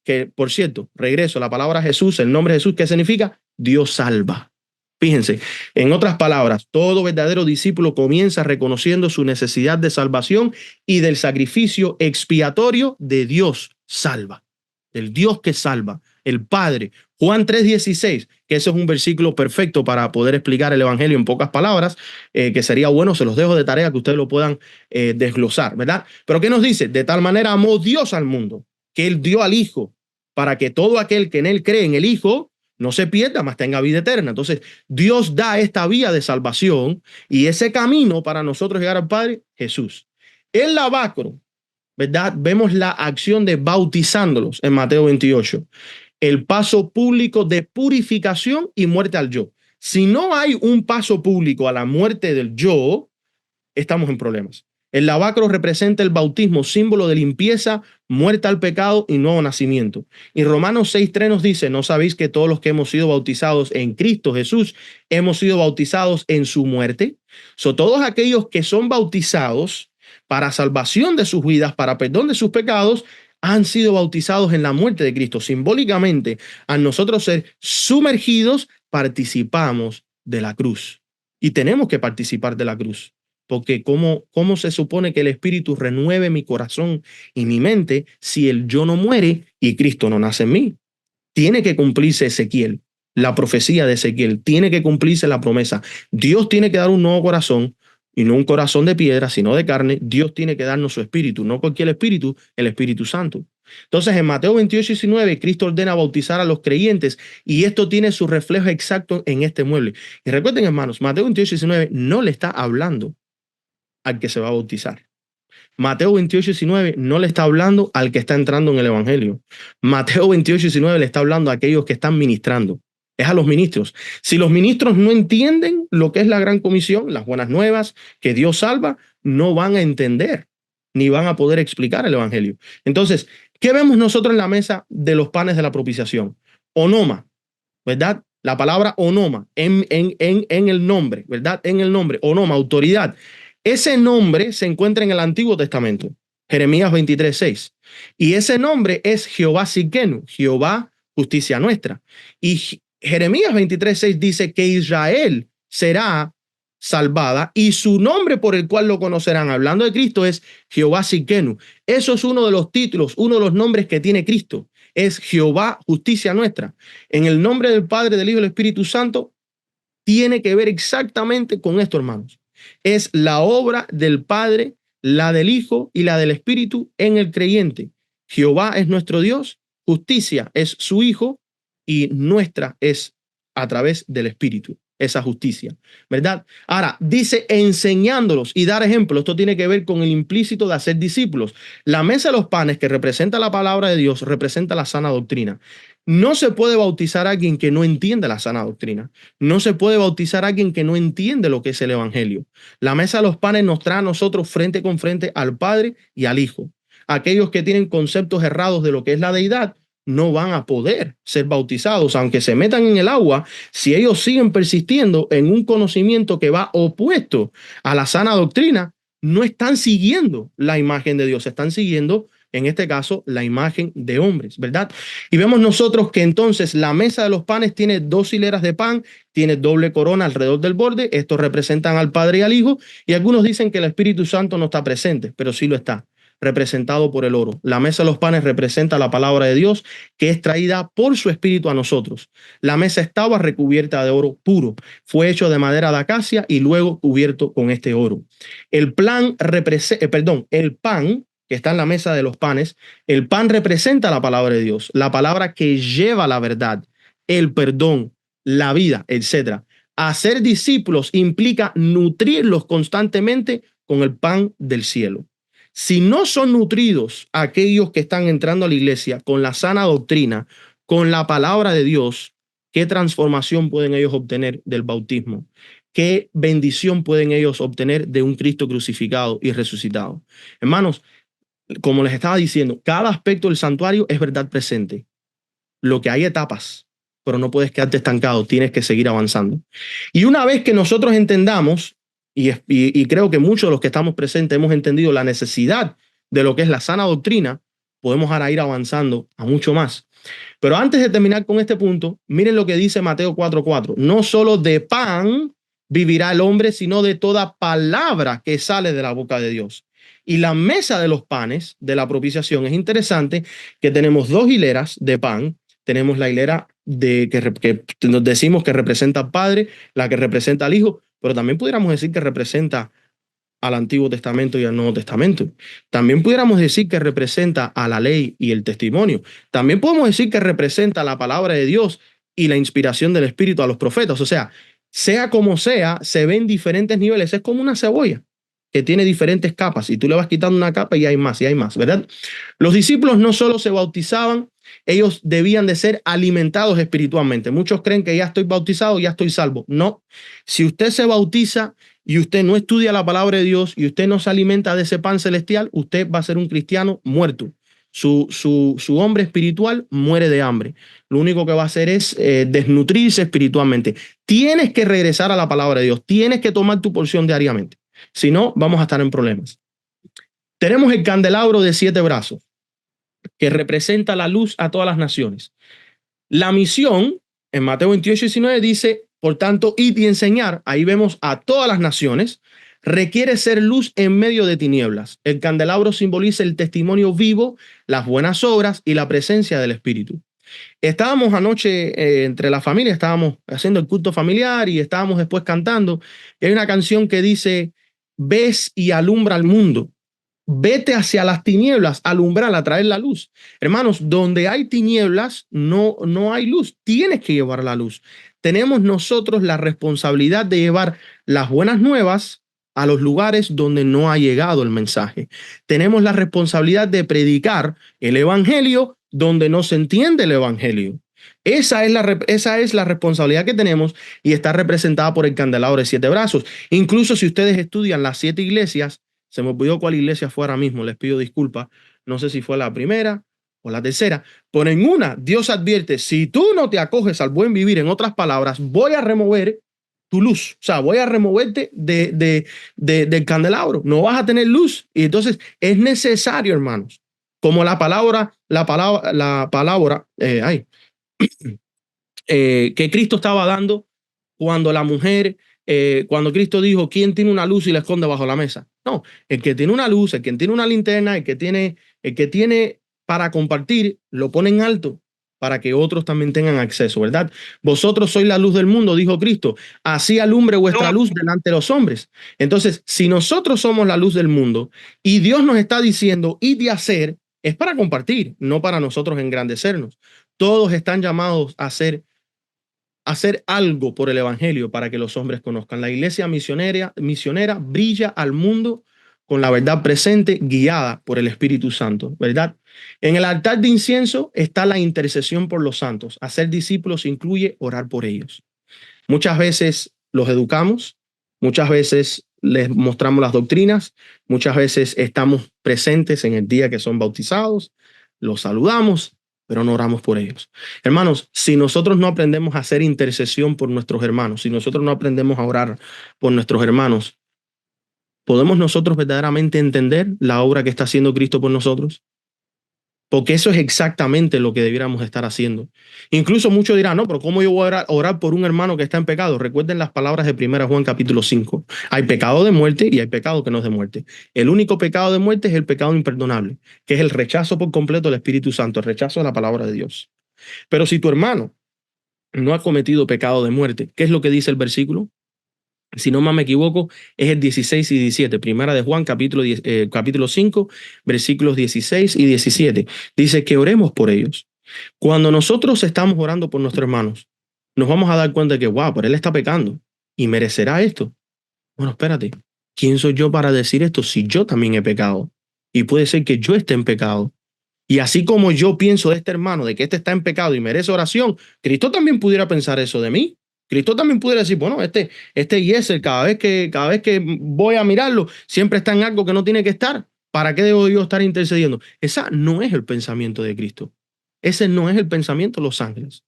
Que, por cierto, regreso a la palabra Jesús, el nombre Jesús, ¿qué significa? Dios salva. Fíjense, en otras palabras, todo verdadero discípulo comienza reconociendo su necesidad de salvación y del sacrificio expiatorio de Dios salva. El Dios que salva, el Padre. Juan 3:16, que ese es un versículo perfecto para poder explicar el evangelio en pocas palabras, que sería bueno, se los dejo de tarea que ustedes lo puedan desglosar, ¿verdad? Pero ¿qué nos dice? De tal manera amó Dios al mundo, que él dio al Hijo, para que todo aquel que en él cree en el Hijo no se pierda, mas tenga vida eterna. Entonces, Dios da esta vía de salvación y ese camino para nosotros llegar al Padre, Jesús. El lavacro, ¿verdad? Vemos la acción de bautizándolos en Mateo 28. El paso público de purificación y muerte al yo. Si no hay un paso público a la muerte del yo, estamos en problemas. El lavacro representa el bautismo, símbolo de limpieza, muerte al pecado y nuevo nacimiento. Y Romanos 6:3 nos dice, ¿no sabéis que todos los que hemos sido bautizados en Cristo Jesús hemos sido bautizados en su muerte? Todos aquellos que son bautizados para salvación de sus vidas, para perdón de sus pecados, han sido bautizados en la muerte de Cristo. Simbólicamente, a nosotros ser sumergidos, participamos de la cruz. Y tenemos que participar de la cruz. Porque ¿cómo se supone que el Espíritu renueve mi corazón y mi mente si el yo no muere y Cristo no nace en mí? Tiene que cumplirse Ezequiel, la profecía de Ezequiel. Tiene que cumplirse la promesa. Dios tiene que dar un nuevo corazón y no un corazón de piedra, sino de carne. Dios tiene que darnos su Espíritu, no cualquier Espíritu, el Espíritu Santo. Entonces, en Mateo 28:19, Cristo ordena bautizar a los creyentes y esto tiene su reflejo exacto en este mueble. Y recuerden, hermanos, Mateo 28:19 no le está hablando al que se va a bautizar. Mateo 28:19 no le está hablando al que está entrando en el evangelio. Mateo 28:19 le está hablando a aquellos que están ministrando. Es a los ministros. Si los ministros no entienden lo que es la gran comisión, las buenas nuevas, que Dios salva, no van a entender ni van a poder explicar el evangelio. Entonces, ¿qué vemos nosotros en la mesa de los panes de la propiciación? Onoma, ¿verdad? La palabra onoma en el nombre, ¿verdad? En el nombre, onoma, autoridad. Ese nombre se encuentra en el Antiguo Testamento, Jeremías 23:6. Y ese nombre es Jehová Sidkenu, Jehová justicia nuestra. Y Jeremías 23:6 dice que Israel será salvada y su nombre por el cual lo conocerán, hablando de Cristo, es Jehová Sidkenu. Eso es uno de los títulos, uno de los nombres que tiene Cristo. Es Jehová justicia nuestra. En el nombre del Padre, del Hijo y del Espíritu Santo, tiene que ver exactamente con esto, hermanos. Es la obra del Padre, la del Hijo y la del Espíritu en el creyente. Jehová es nuestro Dios, justicia es su Hijo y nuestra es a través del Espíritu, esa justicia, ¿verdad? Ahora, dice enseñándolos y dar ejemplo. Esto tiene que ver con el implícito de hacer discípulos. La mesa de los panes, que representa la palabra de Dios, representa la sana doctrina. No se puede bautizar a alguien que no entiende la sana doctrina. No se puede bautizar a alguien que no entiende lo que es el evangelio. La mesa de los panes nos trae a nosotros frente con frente al Padre y al Hijo. Aquellos que tienen conceptos errados de lo que es la deidad no van a poder ser bautizados, aunque se metan en el agua, si ellos siguen persistiendo en un conocimiento que va opuesto a la sana doctrina, no están siguiendo la imagen de Dios, están siguiendo en este caso, la imagen de hombres, ¿verdad? Y vemos nosotros que entonces la mesa de los panes tiene 2 hileras de pan, tiene doble corona alrededor del borde. Estos representan al Padre y al Hijo, y algunos dicen que el Espíritu Santo no está presente, pero sí lo está, representado por el oro. La mesa de los panes representa la palabra de Dios, que es traída por su Espíritu a nosotros. La mesa estaba recubierta de oro puro, fue hecho de madera de acacia y luego cubierto con este oro. El pan que está en la mesa de los panes, el pan representa la palabra de Dios, la palabra que lleva la verdad, el perdón, la vida, etc. Hacer discípulos implica nutrirlos constantemente con el pan del cielo. Si no son nutridos aquellos que están entrando a la iglesia con la sana doctrina, con la palabra de Dios, ¿qué transformación pueden ellos obtener del bautismo? ¿Qué bendición pueden ellos obtener de un Cristo crucificado y resucitado? Hermanos, como les estaba diciendo, cada aspecto del santuario es verdad presente. Lo que hay etapas, pero no puedes quedarte estancado, tienes que seguir avanzando. Y una vez que nosotros entendamos, y creo que muchos de los que estamos presentes hemos entendido la necesidad de lo que es la sana doctrina, podemos ahora ir avanzando a mucho más. Pero antes de terminar con este punto, miren lo que dice Mateo 4:4. No solo de pan vivirá el hombre, sino de toda palabra que sale de la boca de Dios. Y la mesa de los panes de la propiciación es interesante, que tenemos 2 hileras de pan. Tenemos la hilera que nos decimos que representa al Padre, la que representa al Hijo, pero también pudiéramos decir que representa al Antiguo Testamento y al Nuevo Testamento. También pudiéramos decir que representa a la ley y el testimonio. También podemos decir que representa la palabra de Dios y la inspiración del Espíritu a los profetas. O sea como sea, se ven diferentes niveles. Es como una cebolla que tiene diferentes capas y tú le vas quitando una capa y hay más, ¿verdad? Los discípulos no solo se bautizaban, ellos debían de ser alimentados espiritualmente. Muchos creen que ya estoy bautizado, ya estoy salvo. No, si usted se bautiza y usted no estudia la palabra de Dios y usted no se alimenta de ese pan celestial, usted va a ser un cristiano muerto. Su hombre espiritual muere de hambre. Lo único que va a hacer es desnutrirse espiritualmente. Tienes que regresar a la palabra de Dios. Tienes que tomar tu porción diariamente. Si no, vamos a estar en problemas. Tenemos el candelabro de 7 brazos, que representa la luz a todas las naciones. La misión, en Mateo 28:19, dice, por tanto, id y enseñar. Ahí vemos a todas las naciones. Requiere ser luz en medio de tinieblas. El candelabro simboliza el testimonio vivo, las buenas obras y la presencia del Espíritu. Estábamos anoche entre la familia, estábamos haciendo el culto familiar y estábamos después cantando. Y hay una canción que dice, ves y alumbra al mundo. Vete hacia las tinieblas, alumbrar, a traer la luz. Hermanos, donde hay tinieblas, no hay luz. Tienes que llevar la luz. Tenemos nosotros la responsabilidad de llevar las buenas nuevas a los lugares donde no ha llegado el mensaje. Tenemos la responsabilidad de predicar el evangelio donde no se entiende el evangelio. Esa es la responsabilidad que tenemos y está representada por el candelabro de 7 brazos. Incluso si ustedes estudian las 7 iglesias, se me olvidó cuál iglesia fue ahora mismo, les pido disculpas. No sé si fue la primera o la tercera, pero en una Dios advierte, si tú no te acoges al buen vivir, en otras palabras, voy a remover tu luz, o sea, voy a removerte del candelabro, no vas a tener luz. Y entonces es necesario, hermanos, como la palabra que Cristo estaba dando cuando la mujer, cuando Cristo dijo, ¿quién tiene una luz y la esconde bajo la mesa? No, el que tiene una luz, el que tiene una linterna, el que tiene para compartir, lo pone en alto para que otros también tengan acceso, ¿verdad? Vosotros sois la luz del mundo, dijo Cristo, así alumbre vuestra luz delante de los hombres. Entonces, si nosotros somos la luz del mundo y Dios nos está diciendo, id de hacer, es para compartir, no para nosotros engrandecernos. Todos están llamados a hacer algo por el evangelio para que los hombres conozcan. La iglesia misionera brilla al mundo con la verdad presente, guiada por el Espíritu Santo, ¿verdad? En el altar de incienso está la intercesión por los santos. Hacer discípulos incluye orar por ellos. Muchas veces los educamos, muchas veces les mostramos las doctrinas, muchas veces estamos presentes en el día que son bautizados, los saludamos, pero no oramos por ellos. Hermanos, si nosotros no aprendemos a hacer intercesión por nuestros hermanos, si nosotros no aprendemos a orar por nuestros hermanos, ¿podemos nosotros verdaderamente entender la obra que está haciendo Cristo por nosotros? porque eso es exactamente lo que debiéramos estar haciendo. Incluso muchos dirán, no, pero ¿cómo yo voy a orar por un hermano que está en pecado? Recuerden las palabras de 1 Juan capítulo 5. Hay pecado de muerte y hay pecado que no es de muerte. El único pecado de muerte es el pecado imperdonable, que es el rechazo por completo del Espíritu Santo, el rechazo de la palabra de Dios. Pero si tu hermano no ha cometido pecado de muerte, ¿qué es lo que dice el versículo? Si no más me equivoco, es el 16 y 17. Primera de Juan, capítulo 5, versículos 16 y 17. Dice que oremos por ellos. Cuando nosotros estamos orando por nuestros hermanos, nos vamos a dar cuenta de que, wow, pero él está pecando y merecerá esto. Bueno, espérate, ¿quién soy yo para decir esto si yo también he pecado? Y puede ser que yo esté en pecado. Y así como yo pienso de este hermano, de que este está en pecado y merece oración, Cristo también pudiera pensar eso de mí. Cristo también pudiera decir, bueno, este Yesel, cada vez que voy a mirarlo, siempre está en algo que no tiene que estar. ¿Para qué debo yo estar intercediendo? Esa no es el pensamiento de Cristo. Ese no es el pensamiento de los ángeles.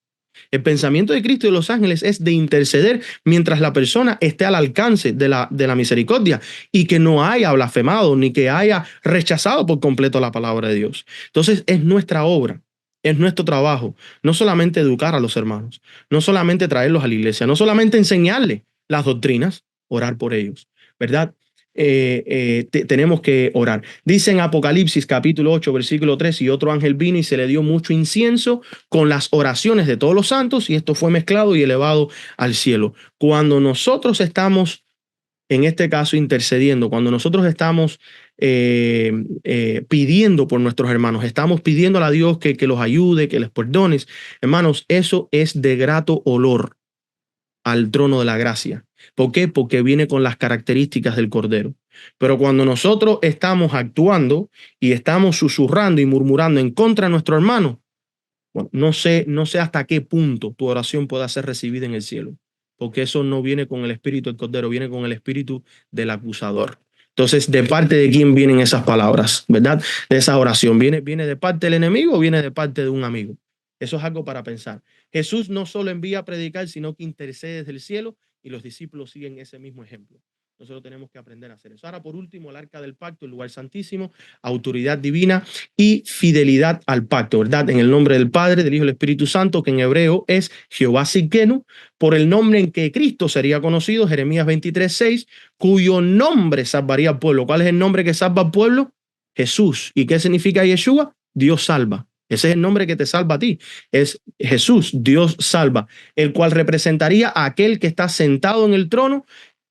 El pensamiento de Cristo y de los ángeles es de interceder mientras la persona esté al alcance de la misericordia y que no haya blasfemado ni que haya rechazado por completo la palabra de Dios. Entonces es nuestra obra, es nuestro trabajo, no solamente educar a los hermanos, no solamente traerlos a la iglesia, no solamente enseñarles las doctrinas, orar por ellos, ¿verdad? Tenemos que orar. Dice en Apocalipsis capítulo 8, versículo 3, y otro ángel vino y se le dio mucho incienso con las oraciones de todos los santos, y esto fue mezclado y elevado al cielo. Cuando nosotros estamos, en este caso, intercediendo, cuando nosotros estamos pidiendo por nuestros hermanos, estamos pidiendo a Dios que los ayude, que les perdone, hermanos, eso es de grato olor al trono de la gracia. ¿Por qué? Porque viene con las características del Cordero. Pero cuando nosotros estamos actuando y estamos susurrando y murmurando en contra de nuestro hermano, bueno, no sé hasta qué punto tu oración pueda ser recibida en el cielo, porque eso no viene con el espíritu del Cordero, viene con el espíritu del acusador. Entonces, ¿de parte de quién vienen esas palabras, verdad? De esa oración, ¿viene de parte del enemigo o viene de parte de un amigo? Eso es algo para pensar. Jesús no solo envía a predicar, sino que intercede desde el cielo y los discípulos siguen ese mismo ejemplo. Nosotros tenemos que aprender a hacer eso. Ahora, por último, el arca del pacto, el lugar santísimo, autoridad divina y fidelidad al pacto, ¿verdad? En el nombre del Padre, del Hijo y del Espíritu Santo, que en hebreo es Jehová Sidkenu, por el nombre en que Cristo sería conocido, Jeremías 23:6, cuyo nombre salvaría al pueblo. ¿Cuál es el nombre que salva al pueblo? Jesús. ¿Y qué significa Yeshua? Dios salva. Ese es el nombre que te salva a ti. Es Jesús, Dios salva, el cual representaría a aquel que está sentado en el trono.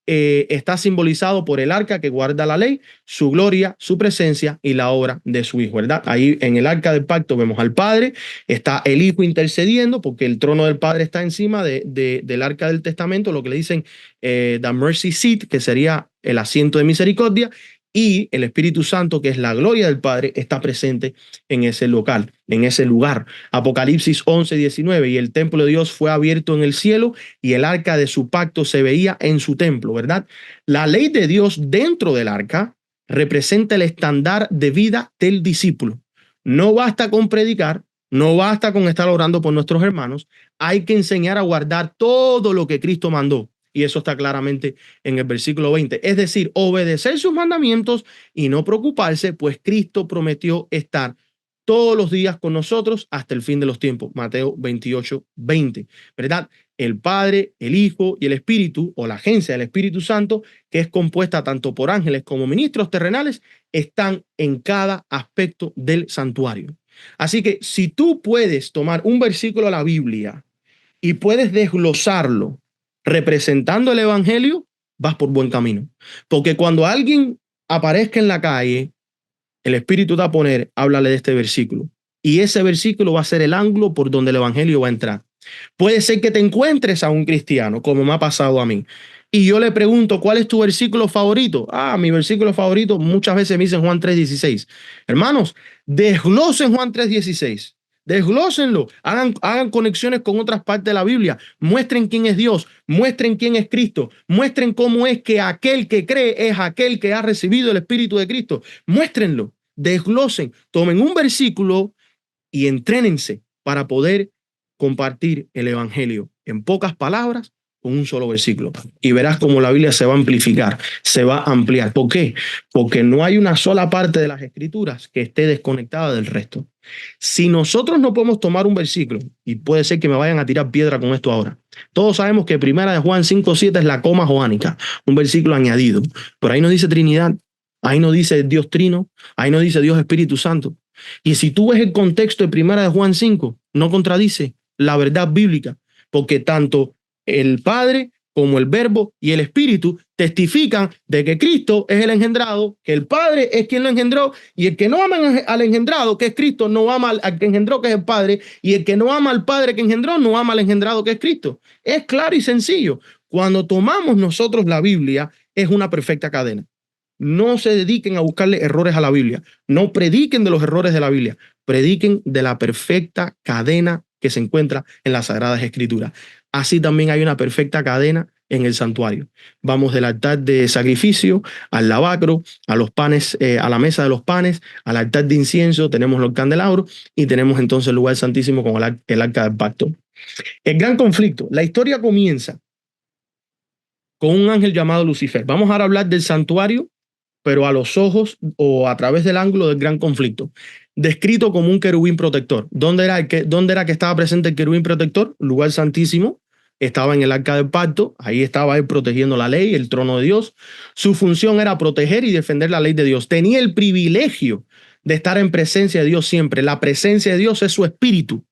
Está simbolizado por el arca que guarda la ley, su gloria, su presencia y la obra de su Hijo, ¿verdad? Ahí en el arca del pacto vemos al Padre, está el Hijo intercediendo porque el trono del Padre está encima del arca del testamento, lo que le dicen the mercy seat, que sería el asiento de misericordia, y el Espíritu Santo, que es la gloria del Padre, está presente en ese local, en ese lugar. Apocalipsis 11:19, y el templo de Dios fue abierto en el cielo y el arca de su pacto se veía en su templo, ¿verdad? La ley de Dios dentro del arca representa el estándar de vida del discípulo. No basta con predicar, no basta con estar orando por nuestros hermanos, hay que enseñar a guardar todo lo que Cristo mandó. Y eso está claramente en el versículo 20. Es decir, obedecer sus mandamientos y no preocuparse, pues Cristo prometió estar todos los días con nosotros hasta el fin de los tiempos. Mateo 28:20, ¿verdad? El Padre, el Hijo y el Espíritu, o la agencia del Espíritu Santo, que es compuesta tanto por ángeles como ministros terrenales, están en cada aspecto del santuario. Así que si tú puedes tomar un versículo de la Biblia y puedes desglosarlo representando el evangelio, vas por buen camino. Porque cuando alguien aparezca en la calle, el Espíritu te va a poner, háblale de este versículo. Y ese versículo va a ser el ángulo por donde el evangelio va a entrar. Puede ser que te encuentres a un cristiano, como me ha pasado a mí. Y yo le pregunto, ¿cuál es tu versículo favorito? Mi versículo favorito muchas veces me dicen Juan 3:16. Hermanos, desglosen Juan 3:16. Desglósenlo, hagan conexiones con otras partes de la Biblia, muestren quién es Dios, muestren quién es Cristo, muestren cómo es que aquel que cree es aquel que ha recibido el Espíritu de Cristo. Muéstrenlo, desglosen, tomen un versículo y entrénense para poder compartir el evangelio en pocas palabras con un solo versículo. Y verás cómo la Biblia se va a amplificar, se va a ampliar. ¿Por qué? Porque no hay una sola parte de las escrituras que esté desconectada del resto. Si nosotros no podemos tomar un versículo, y puede ser que me vayan a tirar piedra con esto ahora, todos sabemos que primera de Juan 5:7 es la coma joánica, un versículo añadido, pero ahí no dice Trinidad, ahí no dice Dios Trino, ahí no dice Dios Espíritu Santo. Y si tú ves el contexto de primera de Juan 5, no contradice la verdad bíblica, porque tanto el Padre como el Verbo y el Espíritu testifican de que Cristo es el engendrado, que el Padre es quien lo engendró, y el que no ama al engendrado, que es Cristo, no ama al que engendró, que es el Padre, y el que no ama al Padre que engendró, no ama al engendrado, que es Cristo. Es claro y sencillo. Cuando tomamos nosotros la Biblia, es una perfecta cadena. No se dediquen a buscarle errores a la Biblia. No prediquen de los errores de la Biblia. Prediquen de la perfecta cadena que se encuentra en las Sagradas Escrituras. Así también hay una perfecta cadena en el santuario. Vamos del altar de sacrificio al lavacro, a los panes, a la mesa de los panes, al altar de incienso, tenemos los candelabros y tenemos entonces el lugar santísimo con el arca del pacto. El gran conflicto. La historia comienza con un ángel llamado Lucifer. Vamos ahora a hablar del santuario, pero a los ojos o a través del ángulo del gran conflicto. Descrito como un querubín protector. ¿Dónde era que estaba presente el querubín protector? Lugar santísimo. Estaba en el arca del pacto. Ahí estaba él protegiendo la ley, el trono de Dios. Su función era proteger y defender la ley de Dios. Tenía el privilegio de estar en presencia de Dios siempre. La presencia de Dios es su espíritu.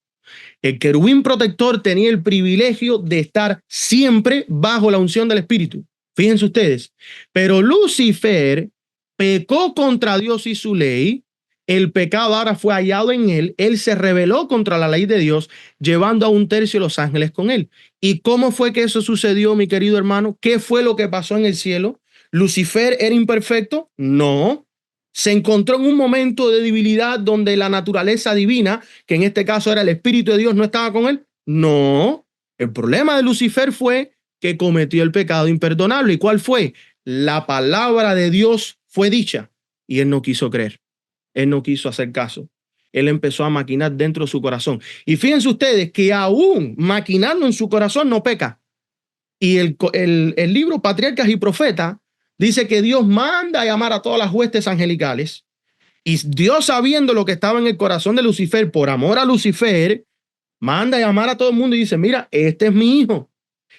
El querubín protector tenía el privilegio de estar siempre bajo la unción del espíritu. Fíjense ustedes. Pero Lucifer pecó contra Dios y su ley. El pecado ahora fue hallado en él. Él se rebeló contra la ley de Dios, llevando a 1/3 de los ángeles con él. ¿Y cómo fue que eso sucedió, mi querido hermano? ¿Qué fue lo que pasó en el cielo? ¿Lucifer era imperfecto? No. Se encontró en un momento de debilidad donde la naturaleza divina, que en este caso era el Espíritu de Dios, no estaba con él. No. El problema de Lucifer fue que cometió el pecado imperdonable. ¿Y cuál fue? La palabra de Dios fue dicha y él no quiso creer. Él no quiso hacer caso. Él empezó a maquinar dentro de su corazón. Y fíjense ustedes que aún maquinando en su corazón no peca. Y el libro Patriarcas y Profetas dice que Dios manda a llamar a todas las huestes angelicales. Y Dios, sabiendo lo que estaba en el corazón de Lucifer, por amor a Lucifer, manda a llamar a todo el mundo y dice, mira, este es mi hijo.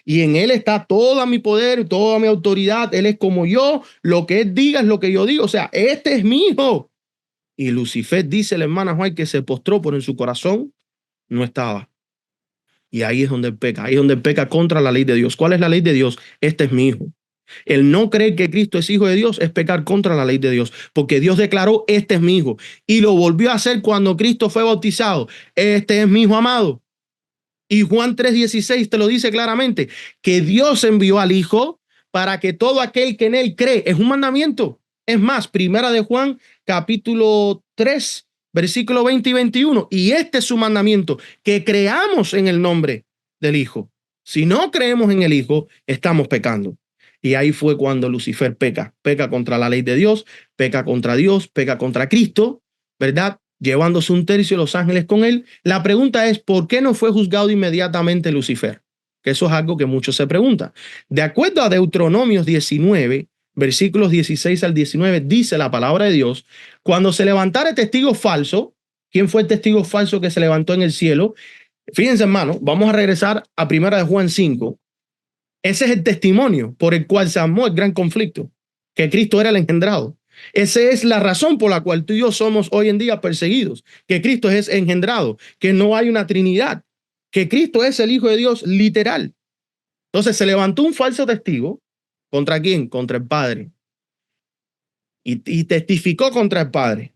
Y en él está todo mi poder, toda mi autoridad. Él es como yo, lo que él diga es lo que yo digo. O sea, este es mi hijo. Y Lucifer, dice la hermana Juan, que se postró, pero en su corazón no estaba. Y ahí es donde él peca. Ahí es donde él peca contra la ley de Dios. ¿Cuál es la ley de Dios? Este es mi hijo. El no creer que Cristo es hijo de Dios es pecar contra la ley de Dios, porque Dios declaró, este es mi hijo. Y lo volvió a hacer cuando Cristo fue bautizado. Este es mi hijo amado. Y Juan 3:16 te lo dice claramente, que Dios envió al Hijo para que todo aquel que en él cree, es un mandamiento. Es más, primera de Juan, capítulo 3, versículo 20 y 21. Y este es su mandamiento, que creamos en el nombre del Hijo. Si no creemos en el Hijo, estamos pecando. Y ahí fue cuando Lucifer peca. Peca contra la ley de Dios, peca contra Dios, peca contra Cristo, ¿verdad? Llevándose 1/3 de los ángeles con él. La pregunta es, ¿por qué no fue juzgado inmediatamente Lucifer? Que eso es algo que muchos se preguntan. De acuerdo a Deuteronomios 19, versículos 16 al 19, dice la palabra de Dios, cuando se levantara testigo falso, ¿quién fue el testigo falso que se levantó en el cielo? Fíjense, hermano, vamos a regresar a primera de Juan 5. Ese es el testimonio por el cual se armó el gran conflicto, que Cristo era el engendrado. Esa es la razón por la cual tú y yo somos hoy en día perseguidos, que Cristo es engendrado, que no hay una Trinidad, que Cristo es el Hijo de Dios literal. Entonces se levantó un falso testigo. ¿Contra quién? Contra el Padre. Y testificó contra el Padre.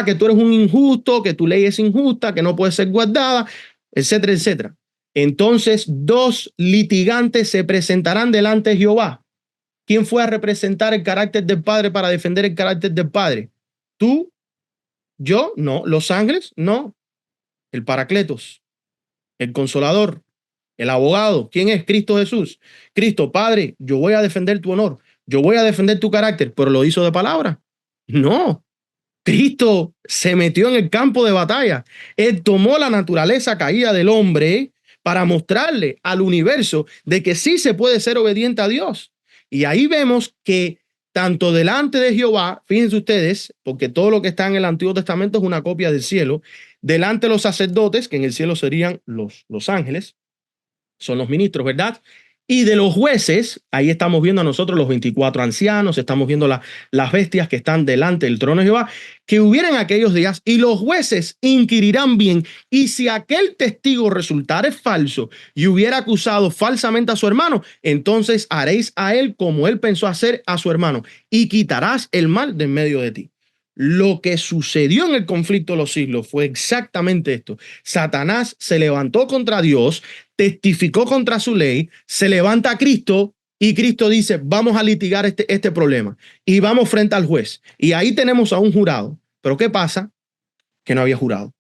Que tú eres un injusto, que tu ley es injusta, que no puede ser guardada, etcétera, etcétera. Entonces 2 litigantes se presentarán delante de Jehová. ¿Quién fue a representar el carácter del Padre para defender el carácter del Padre? ¿Tú? ¿Yo? No. ¿Los ángeles? No. El Paracletos, el Consolador, el abogado. ¿Quién es? Cristo Jesús. Cristo, Padre, yo voy a defender tu honor, yo voy a defender tu carácter, pero lo hizo de palabra. No. Cristo se metió en el campo de batalla. Él tomó la naturaleza caída del hombre para mostrarle al universo de que sí se puede ser obediente a Dios. Y ahí vemos que tanto delante de Jehová, fíjense ustedes, porque todo lo que está en el Antiguo Testamento es una copia del cielo, delante de los sacerdotes, que en el cielo serían los ángeles, son los ministros, ¿verdad? Y de los jueces, ahí estamos viendo a nosotros los 24 ancianos, estamos viendo las bestias que están delante del trono de Jehová, que hubieran aquellos días, y los jueces inquirirán bien, y si aquel testigo resultare falso y hubiera acusado falsamente a su hermano, entonces haréis a él como él pensó hacer a su hermano, y quitarás el mal de en medio de ti. Lo que sucedió en el conflicto de los siglos fue exactamente esto. Satanás se levantó contra Dios, testificó contra su ley, se levanta a Cristo y Cristo dice, vamos a litigar este problema y vamos frente al juez. Y ahí tenemos a un jurado. Pero ¿qué pasa? Que no había jurado.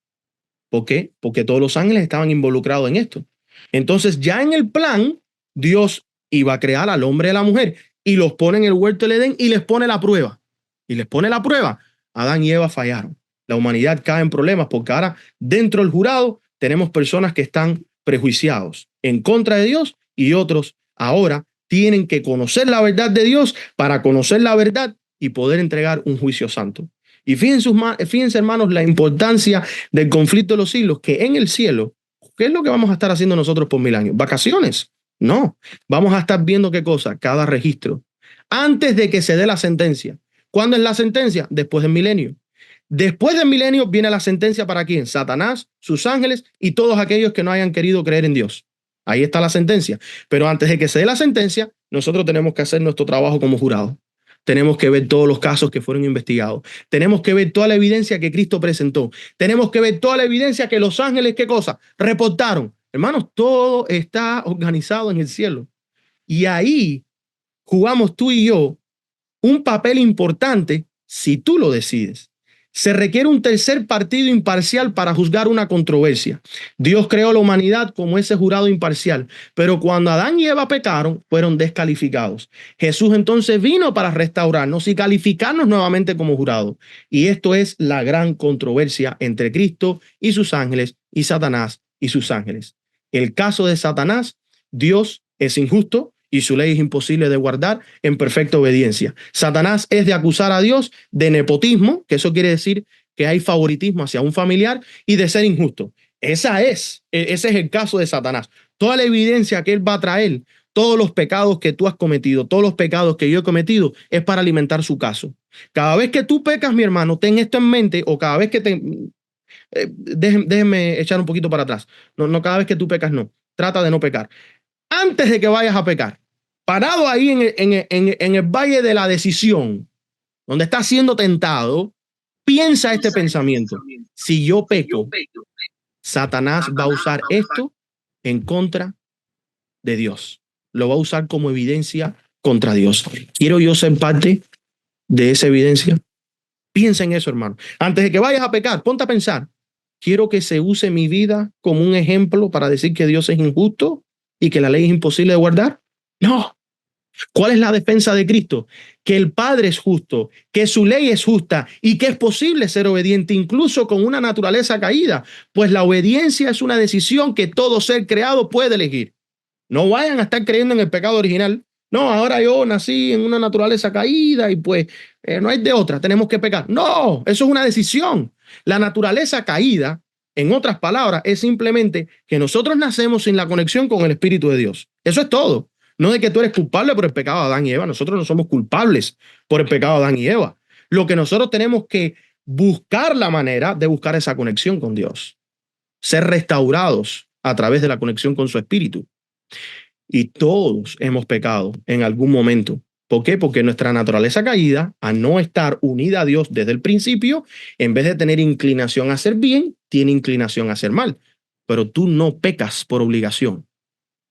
¿Por qué? Porque todos los ángeles estaban involucrados en esto. Entonces ya en el plan, Dios iba a crear al hombre y a la mujer y los pone en el huerto del Edén y les pone la prueba. Y les pone la prueba. Adán y Eva fallaron. La humanidad cae en problemas porque ahora dentro del jurado tenemos personas que están prejuiciados en contra de Dios y otros ahora tienen que conocer la verdad de Dios para conocer la verdad y poder entregar un juicio santo. Y fíjense, hermanos, la importancia del conflicto de los siglos, que en el cielo, ¿qué es lo que vamos a estar haciendo nosotros por 1000 años? ¿Vacaciones? No, vamos a estar viendo qué cosa, cada registro, antes de que se dé la sentencia. ¿Cuándo es la sentencia? Después del milenio. Después del milenio viene la sentencia para quién? Satanás, sus ángeles y todos aquellos que no hayan querido creer en Dios. Ahí está la sentencia. Pero antes de que se dé la sentencia, nosotros tenemos que hacer nuestro trabajo como jurado. Tenemos que ver todos los casos que fueron investigados. Tenemos que ver toda la evidencia que Cristo presentó. Tenemos que ver toda la evidencia que los ángeles, ¿qué cosa? Reportaron. Hermanos, todo está organizado en el cielo. Y ahí jugamos tú y yo un papel importante si tú lo decides. Se requiere un tercer partido imparcial para juzgar una controversia. Dios creó la humanidad como ese jurado imparcial, pero cuando Adán y Eva pecaron, fueron descalificados. Jesús entonces vino para restaurarnos y calificarnos nuevamente como jurado. Y esto es la gran controversia entre Cristo y sus ángeles y Satanás y sus ángeles. El caso de Satanás, Dios es injusto y su ley es imposible de guardar en perfecta obediencia. Satanás es de acusar a Dios de nepotismo, que eso quiere decir que hay favoritismo hacia un familiar, y de ser injusto. Ese es el caso de Satanás. Toda la evidencia que él va a traer, todos los pecados que tú has cometido, todos los pecados que yo he cometido, es para alimentar su caso. Cada vez que tú pecas, mi hermano, ten esto en mente, o cada vez que te... déjenme echar un poquito para atrás. No, cada vez que tú pecas, no. Trata de no pecar. Antes de que vayas a pecar, parado ahí en el valle de la decisión, donde estás siendo tentado, piensa este pensamiento. Si yo peco, Satanás va a usar esto en contra de Dios. Lo va a usar como evidencia contra Dios. ¿Quiero yo ser parte de esa evidencia? Piensa en eso, hermano. Antes de que vayas a pecar, ponte a pensar. ¿Quiero que se use mi vida como un ejemplo para decir que Dios es injusto y que la ley es imposible de guardar? No. ¿Cuál es la defensa de Cristo? Que el Padre es justo, que su ley es justa y que es posible ser obediente incluso con una naturaleza caída, pues la obediencia es una decisión que todo ser creado puede elegir. No vayan a estar creyendo en el pecado original. No, ahora yo nací en una naturaleza caída y pues no hay de otra, tenemos que pecar. No, eso es una decisión. La naturaleza caída, en otras palabras, es simplemente que nosotros nacemos sin la conexión con el Espíritu de Dios. Eso es todo. No de que tú eres culpable por el pecado de Adán y Eva. Nosotros no somos culpables por el pecado de Adán y Eva. Lo que nosotros tenemos que buscar la manera de buscar esa conexión con Dios. Ser restaurados a través de la conexión con su Espíritu. Y todos hemos pecado en algún momento. ¿Por qué? Porque nuestra naturaleza caída, a no estar unida a Dios desde el principio, en vez de tener inclinación a hacer bien, tiene inclinación a hacer mal. Pero tú no pecas por obligación.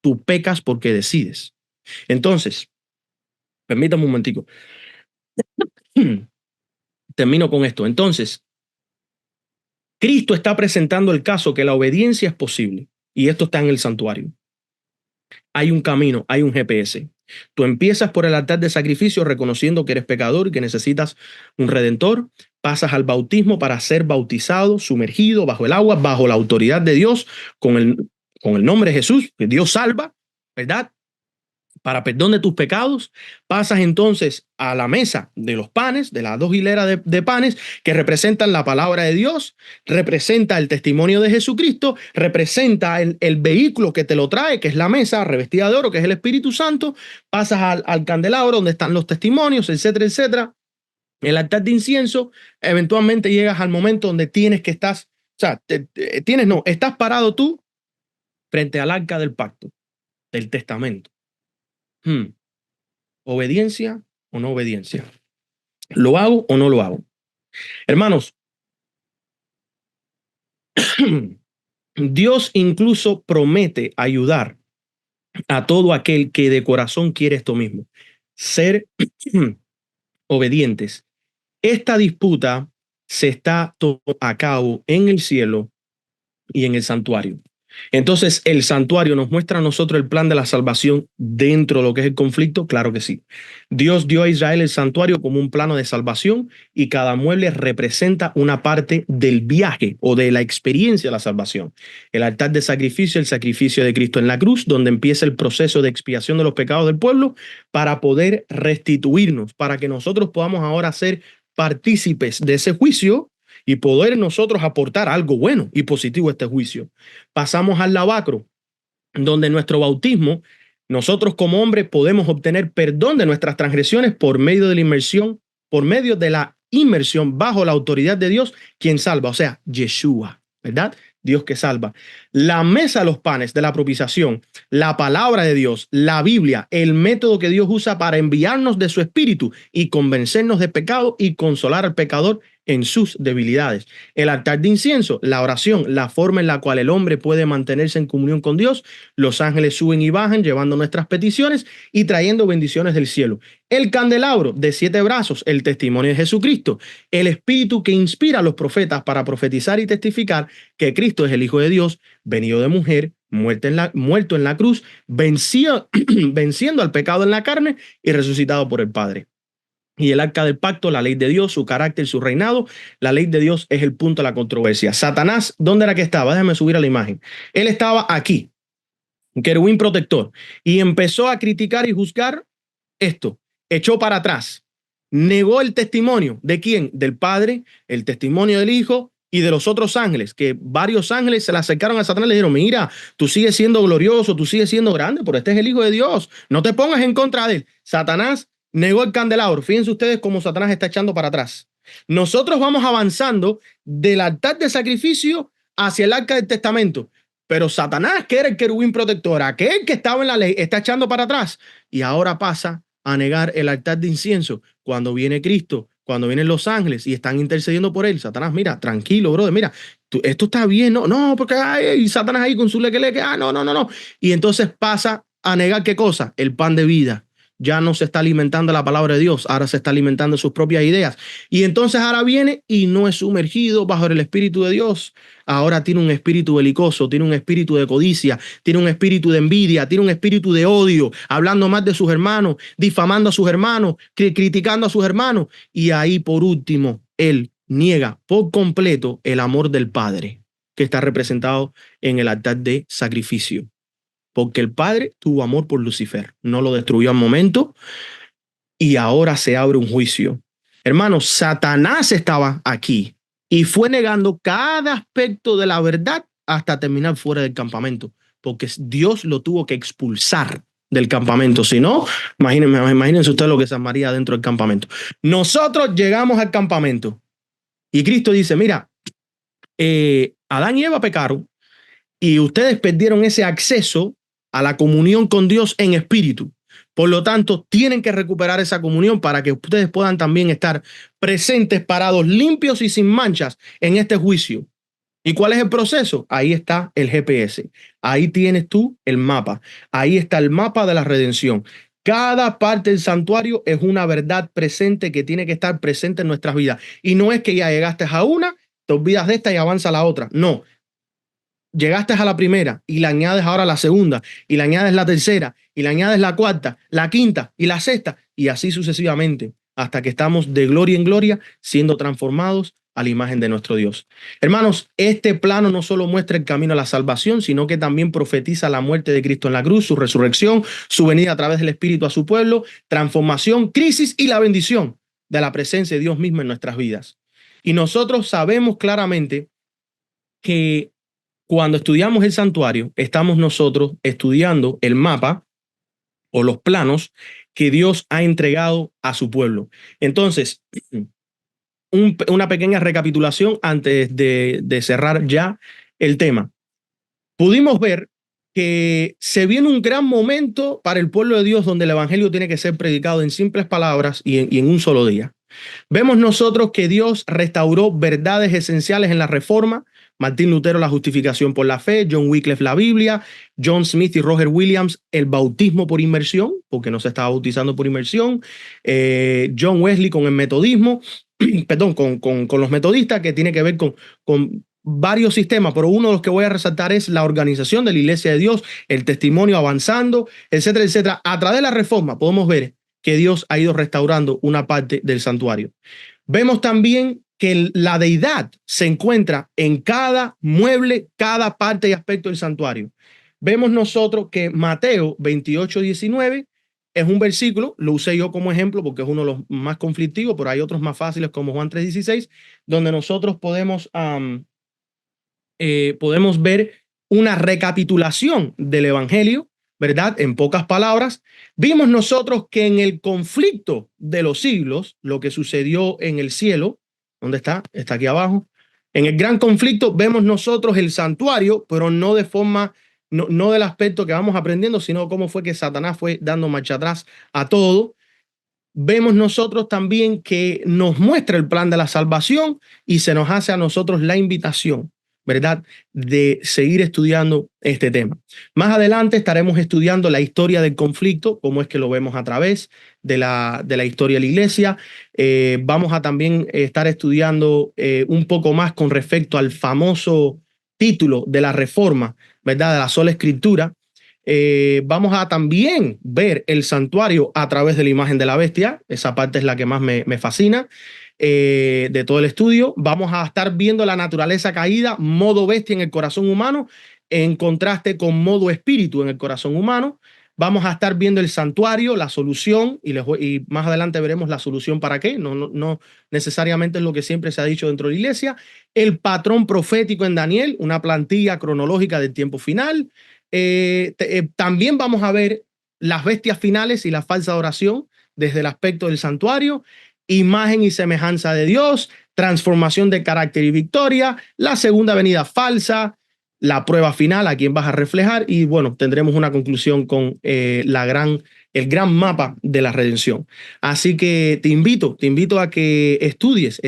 Tú pecas porque decides. Entonces, permítame un momentico. Termino con esto. Entonces, Cristo está presentando el caso que la obediencia es posible. Y esto está en el santuario. Hay un camino, hay un GPS. Tú empiezas por el altar de sacrificio reconociendo que eres pecador y que necesitas un redentor. Pasas al bautismo para ser bautizado, sumergido bajo el agua, bajo la autoridad de Dios, con el nombre de Jesús, que Dios salva, ¿verdad? para perdón de tus pecados, pasas entonces a la mesa de los panes, de las dos hileras de panes que representan la palabra de Dios, representa el testimonio de Jesucristo, representa el vehículo que te lo trae, que es la mesa revestida de oro, que es el Espíritu Santo, pasas al candelabro donde están los testimonios, etcétera, etcétera. El altar de incienso, eventualmente llegas al momento donde tienes que estás, o sea, estás parado tú frente al arca del pacto, del testamento. ¿Obediencia o no obediencia? ¿Lo hago o no lo hago? Hermanos, Dios incluso promete ayudar a todo aquel que de corazón quiere esto mismo, ser obedientes. Esta disputa se está tomando a cabo en el cielo y en el santuario. Entonces, ¿el santuario nos muestra a nosotros el plan de la salvación dentro de lo que es el conflicto? Claro que sí. Dios dio a Israel el santuario como un plano de salvación y cada mueble representa una parte del viaje o de la experiencia de la salvación. El altar de sacrificio, el sacrificio de Cristo en la cruz, donde empieza el proceso de expiación de los pecados del pueblo para poder restituirnos, para que nosotros podamos ahora ser partícipes de ese juicio y poder nosotros aportar algo bueno y positivo a este juicio. Pasamos al lavacro, donde nuestro bautismo, nosotros como hombres podemos obtener perdón de nuestras transgresiones por medio de la inmersión, por medio de la inmersión bajo la autoridad de Dios, quien salva, o sea, Yeshua, ¿verdad? Dios que salva. La mesa de los panes de la propiciación, la palabra de Dios, la Biblia, el método que Dios usa para enviarnos de su espíritu y convencernos de pecado y consolar al pecador en sus debilidades. El altar de incienso, la oración, la forma en la cual el hombre puede mantenerse en comunión con Dios. Los ángeles suben y bajan llevando nuestras peticiones y trayendo bendiciones del cielo. El candelabro de 7 brazos, el testimonio de Jesucristo. El espíritu que inspira a los profetas para profetizar y testificar que Cristo es el Hijo de Dios, venido de mujer, muerto en la cruz, venciendo al pecado en la carne y resucitado por el Padre. Y el arca del pacto, la ley de Dios, su carácter, su reinado. La ley de Dios es el punto de la controversia. Satanás, ¿dónde era que estaba? Déjame subir a la imagen. Él estaba aquí, un querubín protector, y empezó a criticar y juzgar esto. Echó para atrás. Negó el testimonio. ¿De quién? Del Padre, el testimonio del Hijo y de los otros ángeles, que varios ángeles se le acercaron a Satanás y le dijeron, mira, tú sigues siendo glorioso, tú sigues siendo grande, pero este es el Hijo de Dios. No te pongas en contra de él. Satanás negó el candelabro. Fíjense ustedes cómo Satanás está echando para atrás. Nosotros vamos avanzando del altar de sacrificio hacia el arca del testamento. Pero Satanás, que era el querubín protector, aquel que estaba en la ley, está echando para atrás. Y ahora pasa a negar el altar de incienso. Cuando viene Cristo, cuando vienen los ángeles y están intercediendo por él, Satanás, mira, tranquilo, brother, mira, esto está bien, no, porque hay Satanás ahí con su leque, no. Y entonces pasa a negar ¿qué cosa? El pan de vida. Ya no se está alimentando la palabra de Dios, ahora se está alimentando sus propias ideas. Y entonces ahora viene y no es sumergido bajo el Espíritu de Dios. Ahora tiene un espíritu belicoso, tiene un espíritu de codicia, tiene un espíritu de envidia, tiene un espíritu de odio, hablando más de sus hermanos, difamando a sus hermanos, criticando a sus hermanos. Y ahí por último, él niega por completo el amor del Padre, que está representado en el altar de sacrificio. Porque el Padre tuvo amor por Lucifer, no lo destruyó al momento y ahora se abre un juicio. Hermanos, Satanás estaba aquí y fue negando cada aspecto de la verdad hasta terminar fuera del campamento, porque Dios lo tuvo que expulsar del campamento. Si no, imagínense ustedes lo que se armaría dentro del campamento. Nosotros llegamos al campamento y Cristo dice, mira, Adán y Eva pecaron y ustedes perdieron ese acceso a la comunión con Dios en espíritu. Por lo tanto, tienen que recuperar esa comunión para que ustedes puedan también estar presentes, parados, limpios y sin manchas en este juicio. ¿Y cuál es el proceso? Ahí está el GPS. Ahí tienes tú el mapa. Ahí está el mapa de la redención. Cada parte del santuario es una verdad presente que tiene que estar presente en nuestras vidas. Y no es que ya llegaste a una, te olvidas de esta y avanza a la otra. No. Llegaste a la primera y le añades ahora la segunda y le añades la tercera y le añades la cuarta, la quinta y la sexta y así sucesivamente hasta que estamos de gloria en gloria siendo transformados a la imagen de nuestro Dios. Hermanos, este plano no solo muestra el camino a la salvación, sino que también profetiza la muerte de Cristo en la cruz, su resurrección, su venida a través del Espíritu a su pueblo, transformación, crisis y la bendición de la presencia de Dios mismo en nuestras vidas. Y nosotros sabemos claramente que cuando estudiamos el santuario, estamos nosotros estudiando el mapa o los planos que Dios ha entregado a su pueblo. Entonces, una pequeña recapitulación antes de cerrar ya el tema. Pudimos ver que se viene un gran momento para el pueblo de Dios donde el evangelio tiene que ser predicado en simples palabras y en un solo día. Vemos nosotros que Dios restauró verdades esenciales en la Reforma. Martín Lutero, la justificación por la fe; John Wycliffe, la Biblia; John Smith y Roger Williams, el bautismo por inmersión, porque no se estaba bautizando por inmersión; John Wesley con el metodismo, perdón, con los metodistas, que tiene que ver con varios sistemas, pero uno de los que voy a resaltar es la organización de la Iglesia de Dios, el testimonio avanzando, etcétera, etcétera. A través de la Reforma podemos ver que Dios ha ido restaurando una parte del santuario. Vemos también que la deidad se encuentra en cada mueble, cada parte y aspecto del santuario. Vemos nosotros que Mateo 28:19 es un versículo, lo usé yo como ejemplo porque es uno de los más conflictivos, pero hay otros más fáciles como Juan 3:16, donde nosotros podemos ver una recapitulación del evangelio, ¿verdad? En pocas palabras, vimos nosotros que en el conflicto de los siglos, lo que sucedió en el cielo, ¿dónde está? Está aquí abajo. En el gran conflicto vemos nosotros el santuario, pero no de forma, no del aspecto que vamos aprendiendo, sino cómo fue que Satanás fue dando marcha atrás a todo. Vemos nosotros también que nos muestra el plan de la salvación y se nos hace a nosotros la invitación, ¿verdad?, de seguir estudiando este tema. Más adelante estaremos estudiando la historia del conflicto, cómo es que lo vemos a través de la historia de la iglesia. Vamos a también estar estudiando un poco más con respecto al famoso título de la Reforma, ¿verdad?, de la sola Escritura. Vamos a también ver el santuario a través de la imagen de la bestia. Esa parte es la que más me fascina de todo el estudio. Vamos a estar viendo la naturaleza caída, modo bestia en el corazón humano, en contraste con modo espíritu en el corazón humano. Vamos a estar viendo el santuario, la solución, y más adelante veremos la solución para qué. No necesariamente es lo que siempre se ha dicho dentro de la iglesia. El patrón profético en Daniel, una plantilla cronológica del tiempo final. También vamos a ver las bestias finales y la falsa oración desde el aspecto del santuario, imagen y semejanza de Dios, transformación de carácter y victoria, la segunda venida falsa, la prueba final, a quién vas a reflejar, y bueno, tendremos una conclusión con el gran mapa de la redención. Así que te invito a que estudies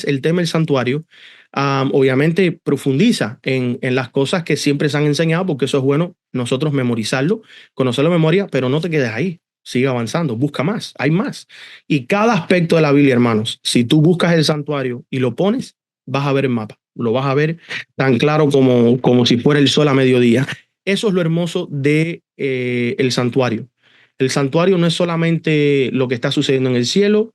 el tema del santuario. Obviamente profundiza en las cosas que siempre se han enseñado, porque eso es bueno nosotros memorizarlo, conocerlo de memoria, pero no te quedes ahí, sigue avanzando, busca más, hay más. Y cada aspecto de la Biblia, hermanos, si tú buscas el santuario y lo pones, vas a ver el mapa, lo vas a ver tan claro como si fuera el sol a mediodía. Eso es lo hermoso de el santuario. El santuario no es solamente lo que está sucediendo en el cielo,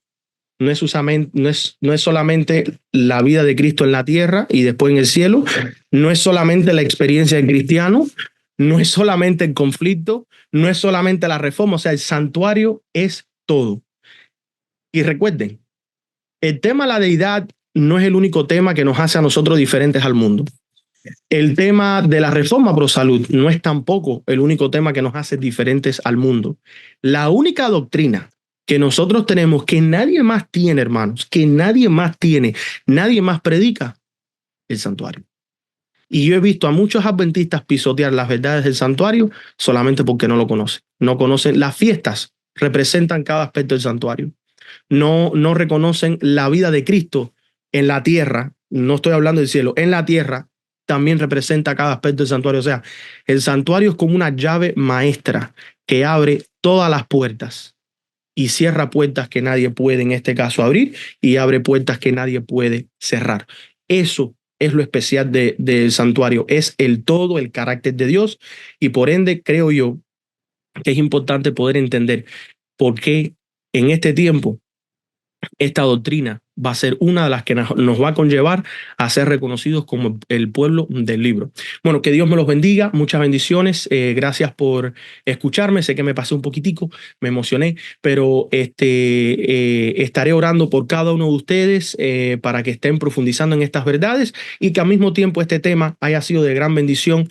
no es solamente la vida de Cristo en la tierra y después en el cielo, no es solamente la experiencia del cristiano, no es solamente el conflicto, no es solamente la reforma, o sea, el santuario es todo. Y recuerden, el tema de la deidad no es el único tema que nos hace a nosotros diferentes al mundo. El tema de la reforma pro salud no es tampoco el único tema que nos hace diferentes al mundo. La única doctrina que nosotros tenemos, que nadie más tiene, hermanos, que nadie más tiene, nadie más predica, el santuario. Y yo he visto a muchos adventistas pisotear las verdades del santuario solamente porque no lo conocen. No conocen las fiestas, representan cada aspecto del santuario. No reconocen la vida de Cristo en la tierra. No estoy hablando del cielo, en la tierra también representa cada aspecto del santuario. O sea, el santuario es como una llave maestra que abre todas las puertas y cierra puertas que nadie puede, en este caso, abrir, y abre puertas que nadie puede cerrar. Eso es lo especial del santuario, es el todo, el carácter de Dios, y por ende creo yo que es importante poder entender por qué en este tiempo esta doctrina va a ser una de las que nos va a conllevar a ser reconocidos como el pueblo del libro. Bueno, que Dios me los bendiga, muchas bendiciones, gracias por escucharme, sé que me pasé un poquitico, me emocioné, pero estaré orando por cada uno de ustedes para que estén profundizando en estas verdades y que al mismo tiempo este tema haya sido de gran bendición.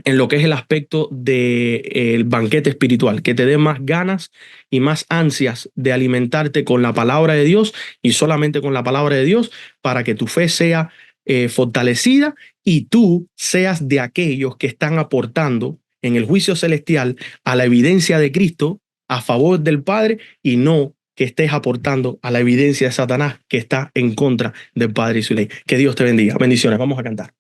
En lo que es el aspecto del banquete espiritual, que te dé más ganas y más ansias de alimentarte con la palabra de Dios y solamente con la palabra de Dios para que tu fe sea fortalecida y tú seas de aquellos que están aportando en el juicio celestial a la evidencia de Cristo a favor del Padre y no que estés aportando a la evidencia de Satanás que está en contra del Padre y su ley. Que Dios te bendiga. Bendiciones. Vamos a cantar.